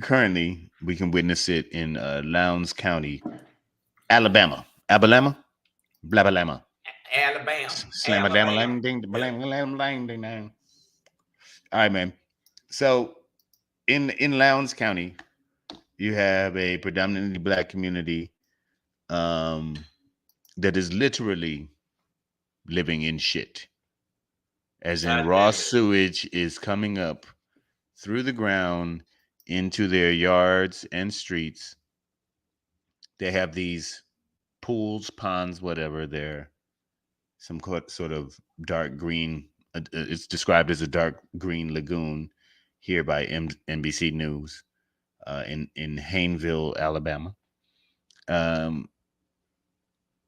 Currently, we can witness it in Lowndes County, Alabama. Alabama? Blabalama. Alabama. Slam ding ding. All right, man. So in Lowndes County, you have a predominantly black community that is literally living in shit. As in raw sewage is coming up through the ground into their yards and streets. They have these pools, ponds, whatever. They're some sort of dark green. It's described as a dark green lagoon here by NBC News in Hayneville, Alabama.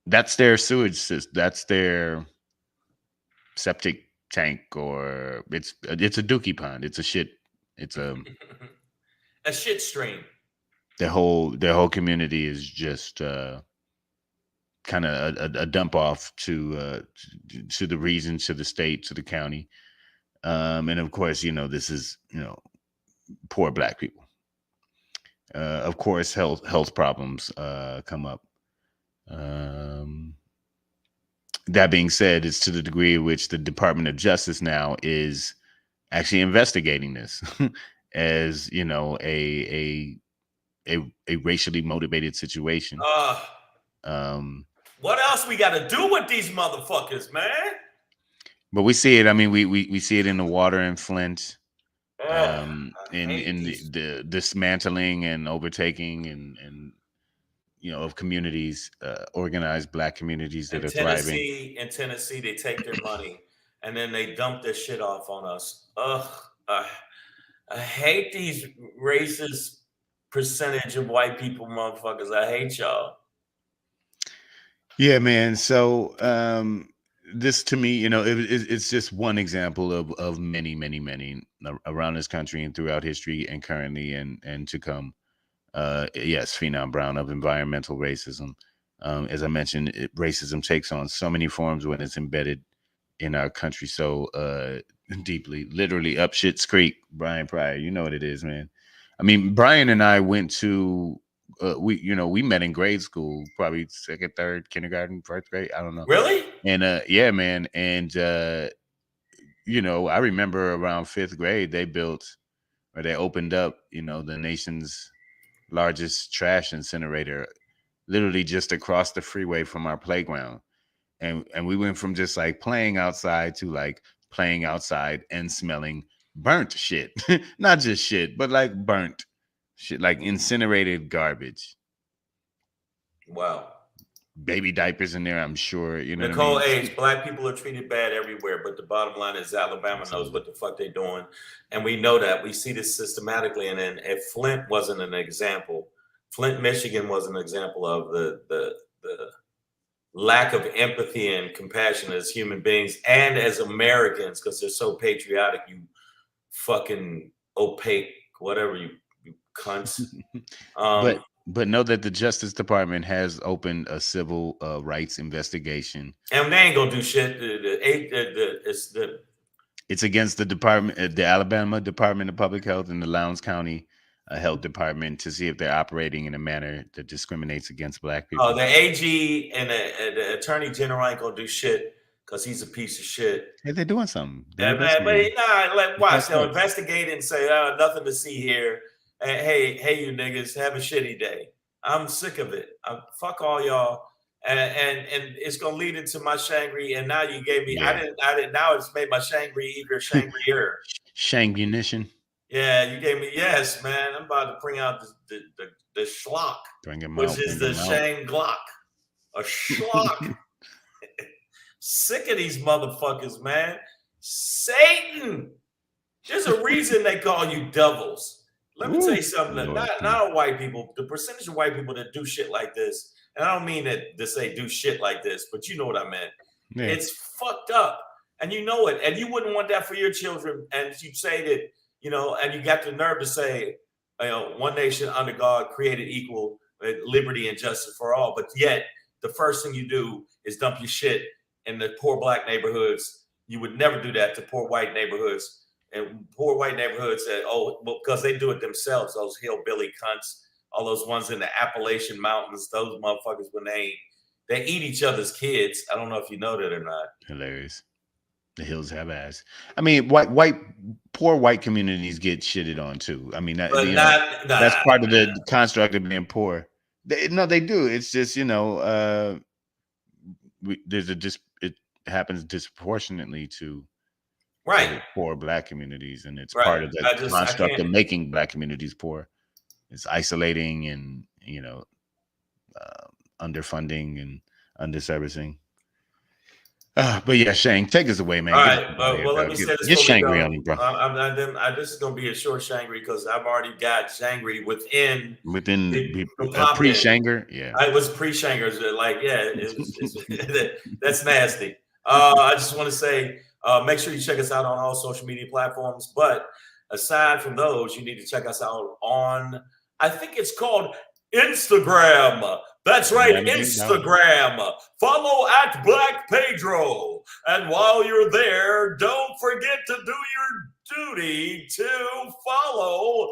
That's their sewage system. That's their septic tank, or it's a dookie pond. It's a shit. It's a shit stream. Their whole community is just kind of a dump off to the region, to the state, to the county, and of course, this is poor black people. Of course, health problems come up. That being said, it's to the degree in which the Department of Justice now is actually investigating this as a racially motivated situation. What else we got to do with these motherfuckers, man? But we see it. I mean, we see it in the water in Flint, in the dismantling and overtaking and of communities, organized black communities that are thriving. In Tennessee, they take their money and then they dump this shit off on us. I hate these racist percentage of white people, motherfuckers. I hate y'all. Yeah, man. So this to me, it's just one example of many around this country and throughout history and currently and to come. Yes, Phenom Brown of environmental racism. As I mentioned, racism takes on so many forms when it's embedded in our country so deeply, literally up shit's creek. Brian Pryor, you know what it is, man. I mean, Brian and I went to we met in grade school, probably second, third, kindergarten, first grade. I don't know. Really? And yeah, man. And I remember around fifth grade they opened up, the nation's largest trash incinerator, literally just across the freeway from our playground. And we went from just like playing outside to like playing outside and smelling burnt shit. Not just shit, but like burnt shit, like incinerated garbage. Wow. Baby diapers in there, I'm sure. Nicole what I mean? H. Black people are treated bad everywhere, but the bottom line is Alabama knows what the fuck they're doing. And we know that. We see this systematically. And then if Flint wasn't an example, Flint, Michigan was an example of the lack of empathy and compassion as human beings and as Americans, because they're so patriotic, you fucking opaque, whatever, you cunts. But know that the Justice Department has opened a civil rights investigation, and they ain't gonna do shit. It's against the Alabama Department of Public Health and the Lowndes County Health Department to see if they're operating in a manner that discriminates against black people. The AG and the Attorney General ain't gonna do shit because he's a piece of shit. Hey, they're doing something. They're And man, but investigating. like watch, they'll That's investigate it and say, nothing to see here. And hey, you niggas, have a shitty day. I'm sick of it. Fuck all y'all. And it's gonna lead into my Shangri. And now you gave me, Yeah. I didn't. Now it's made my Shangri eager, Shangrier. Shangmunition. Yeah, you gave me, yes, man. I'm about to bring out the schlock, Bring him which out. is the Shang Glock, a schlock. Sick of these motherfuckers, man. Satan. There's a reason they call you devils. Let me tell you something. Not all white people. The percentage of white people that do shit like this, and I don't mean that to say do shit like this, but you know what I meant. Yeah. It's fucked up, and you know it, and you wouldn't want that for your children. And you say that, you know, and you got the nerve to say, you know, one nation under God created equal, liberty and justice for all. But yet, the first thing you do is dump your shit in the poor black neighborhoods. You would never do that to poor white neighborhoods. And poor white neighborhoods say, oh, well, because they do it themselves, those hillbilly cunts, all those ones in the Appalachian Mountains, those motherfuckers, when they eat each other's kids. I don't know if you know that or not. Hilarious. The hills have ass. I mean, poor white communities get shitted on too. I mean, that's part of the construct of being poor. They do. It's just, you know, it happens disproportionately to poor black communities, and it's part of the construct of making black communities poor. It's isolating and, you know, underfunding and underservicing. But yeah, Shang, take us away, man. All right. Well, let me say this. Get Shangri on you, bro. This is gonna be a short Shangri because I've already got Shangri within pre-Shanger. Yeah, it was pre-Shanger. Like, yeah, that's nasty. I just want to say, make sure you check us out on all social media platforms. But aside from those, you need to check us out on, I think it's called Instagram. That's right, Instagram. Follow at Black Pedro. And while you're there, don't forget to do your duty to follow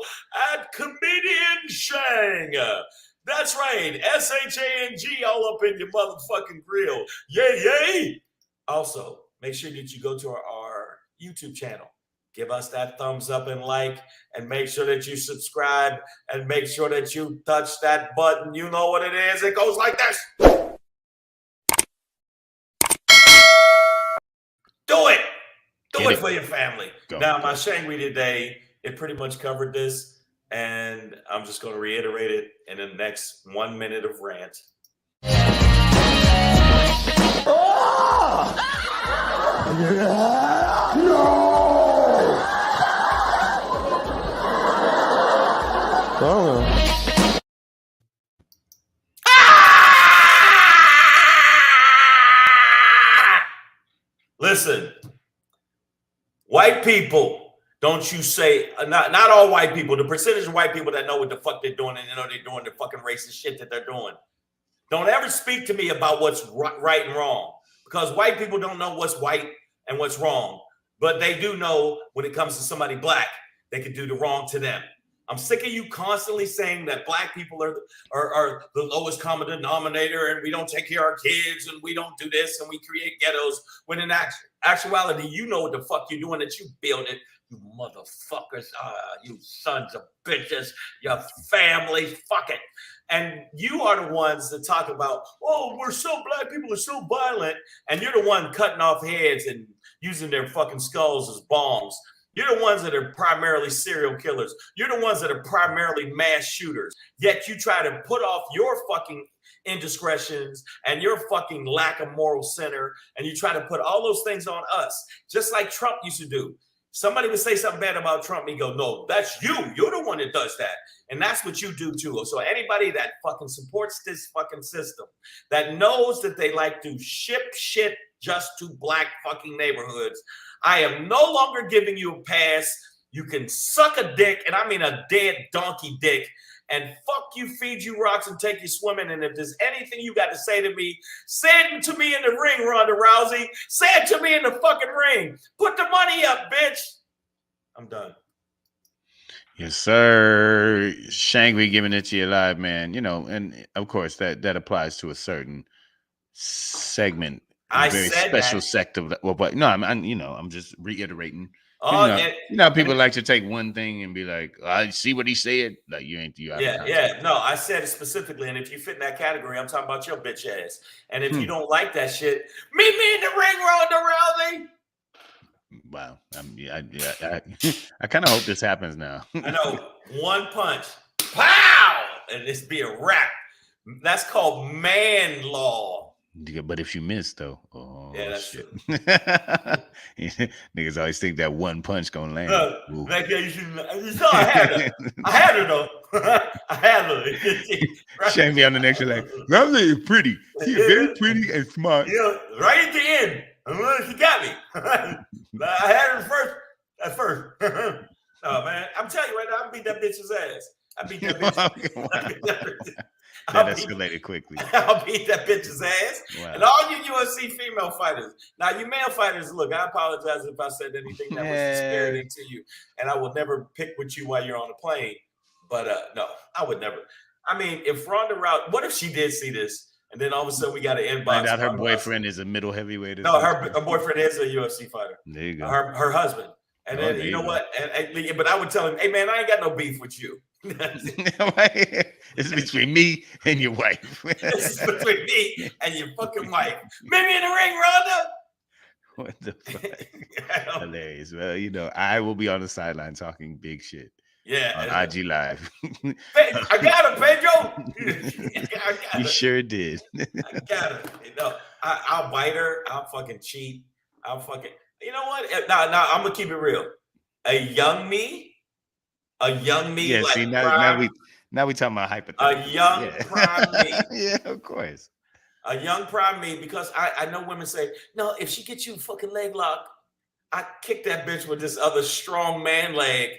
at Comedian Shang. That's right, SHANG all up in your motherfucking grill. Yay. Also, make sure that you go to our YouTube channel. Give us that thumbs up and like, and make sure that you subscribe, and make sure that you touch that button. You know what it is. It goes like this. Do it. Do it for your family. Now, my Shangri today, it pretty much covered this, and I'm just going to reiterate it in the next 1 minute of rant. No! Listen, white people, don't you say, not all white people, the percentage of white people that know what the fuck they're doing, and you know they're doing the fucking racist shit that they're doing. Don't ever speak to me about what's right and wrong, because white people don't know what's white and what's wrong, but they do know when it comes to somebody black, they can do the wrong to them. I'm sick of you constantly saying that black people are the lowest common denominator, and we don't take care of our kids, and we don't do this, and we create ghettos, when in actuality, you know what the fuck you're doing, that you build it, you motherfuckers, you sons of bitches, your family, fuck it. And you are the ones that talk about, oh, black people are so violent, and you're the one cutting off heads and using their fucking skulls as bombs. You're the ones that are primarily serial killers. You're the ones that are primarily mass shooters. Yet you try to put off your fucking indiscretions and your fucking lack of moral center, and you try to put all those things on us, just like Trump used to do. Somebody would say something bad about Trump, and he go, no, that's you. You're the one that does that. And that's what you do too. So anybody that fucking supports this fucking system, that knows that they like to ship shit just to black fucking neighborhoods, I am no longer giving you a pass. You can suck a dick, and I mean a dead donkey dick, and fuck you, feed you rocks, and take you swimming. And if there's anything you got to say to me, say it to me in the ring, Ronda Rousey. Say it to me in the fucking ring. Put the money up, bitch. I'm done. Yes, sir. Shangri giving it to you live, man. You know, and of course that applies to a certain segment I very said special that. sect of well, but no, I'm just reiterating. Oh, You know, people like to take one thing and be like, I see what he said. Like you out of context. No, I said it specifically. And if you fit in that category, I'm talking about your bitch ass. And if you don't like that shit, meet me in the ring, Ronda Rousey. Wow. I kind of hope this happens now. I know. One punch. Pow! And it's be a wrap. That's called man law. But if you miss, though, yeah, that's shit. Niggas always think that one punch gonna land. You saw I had her. I had her though. I had her. Right? Shame me on the next. You're like, Rousey is pretty. She's very pretty and smart. Right at the end. She got me. I had her at first. Oh man, I'm telling you right now, I beat that bitch's ass. I beat that bitch. That escalated quickly. I'll beat that bitch's ass. Wow. And all you UFC female fighters. Now, you male fighters, look, I apologize if I said anything that was disparaging to you. And I will never pick with you while you're on the plane. But no, I would never. I mean, if Ronda Rousey, what if she did see this? And then all of a sudden we got an inbox. Find out her boyfriend is a middle heavyweight. No, her boyfriend is a UFC fighter. There you go. Her husband. And then, you know what? But I would tell him, hey, man, I ain't got no beef with you. It's between me and your wife. This is between me and your fucking wife. Meet me in the ring, Ronda. What the fuck? Hilarious. Well, I will be on the sideline talking big shit. Yeah. On IG Live. I got him, Pedro. You sure did. I got him. I'll bite her. I'll fucking cheat. I'll fucking. You know what? No, I'm gonna keep it real. A young me. Yeah. Like see, now we talking about hypothetical. A young prime me. Yeah, of course. A young prime me, because I know women say, no, if she gets you fucking leg lock, I kick that bitch with this other strong man leg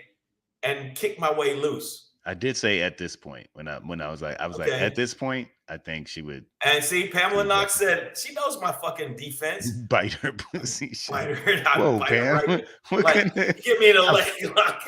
and kick my way loose. I did say at this point when I was like at this point I think she would. And see, Pamela Knox said she knows my fucking defense. Bite her pussy. Bite her. Whoa, bite Pam! her right. Give me the leg lock.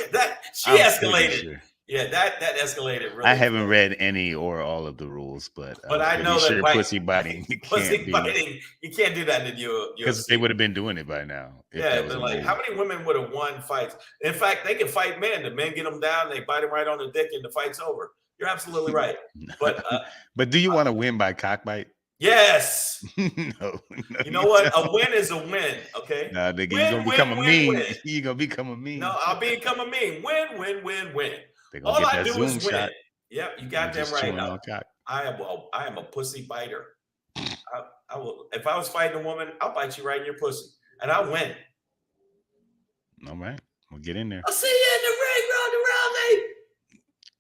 She escalated. Sure. Yeah, that escalated. Really. I haven't read any or all of the rules, but I know that pussy biting. You can't do that in your because they would have been doing it by now. Yeah, but like, how many women would have won fights? In fact, they can fight men. The men get them down, they bite them right on the dick, and the fight's over. You're absolutely right. But do you want to win by cockbite? Yes. No. You know what? A win is a win. Okay. Nah, nigga, you're gonna become a meme. You're gonna become a meme. No, I'll become a meme. Win. All I do is win. Yep, you got them right. I am a pussy biter. I will. If I was fighting a woman, I'll bite you right in your pussy, and I'll win. All right, we'll get in there. I'll see you in the ring, Ronda Rousey.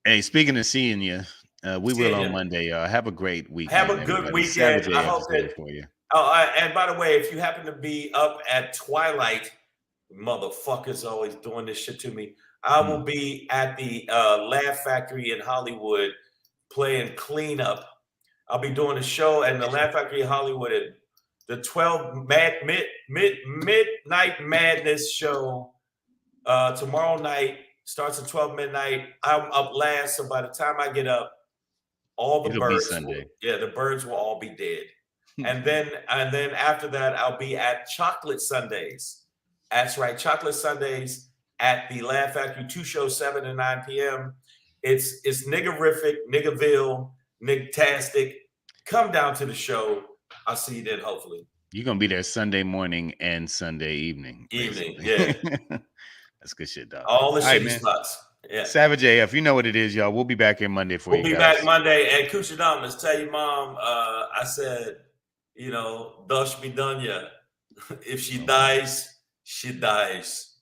Hey, speaking of seeing you, we will on Monday. Have a great weekend. Have a good weekend. I hope that for you. Oh, and by the way, if you happen to be up at twilight, motherfuckers always doing this shit to me. I will be at the Laugh Factory in Hollywood playing cleanup. I'll be doing a show at the Laugh Factory in Hollywood at the 12 Midnight Madness show tomorrow night. Starts at 12 midnight. I'm up last, so by the time I get up, all the birds, the birds will all be dead. and then after that, I'll be at Chocolate Sundays. That's right, Chocolate Sundays at the Laugh Factory. 2 shows, 7 and 9 p.m. It's niggerific, niggerville, nigtastic. Come down to the show. I'll see you then, hopefully. You're gonna be there Sunday morning and Sunday evening. Yeah. That's good shit, dog. All the shitty spots. Yeah. Savage AF, you know what it is, y'all. We'll be back here Monday for you. We'll be back Monday. And Kuchadamas, tell your mom, I said, thus be done ya. If she dies, she dies.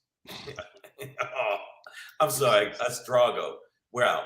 Oh, I'm sorry. That's Drago. We're out.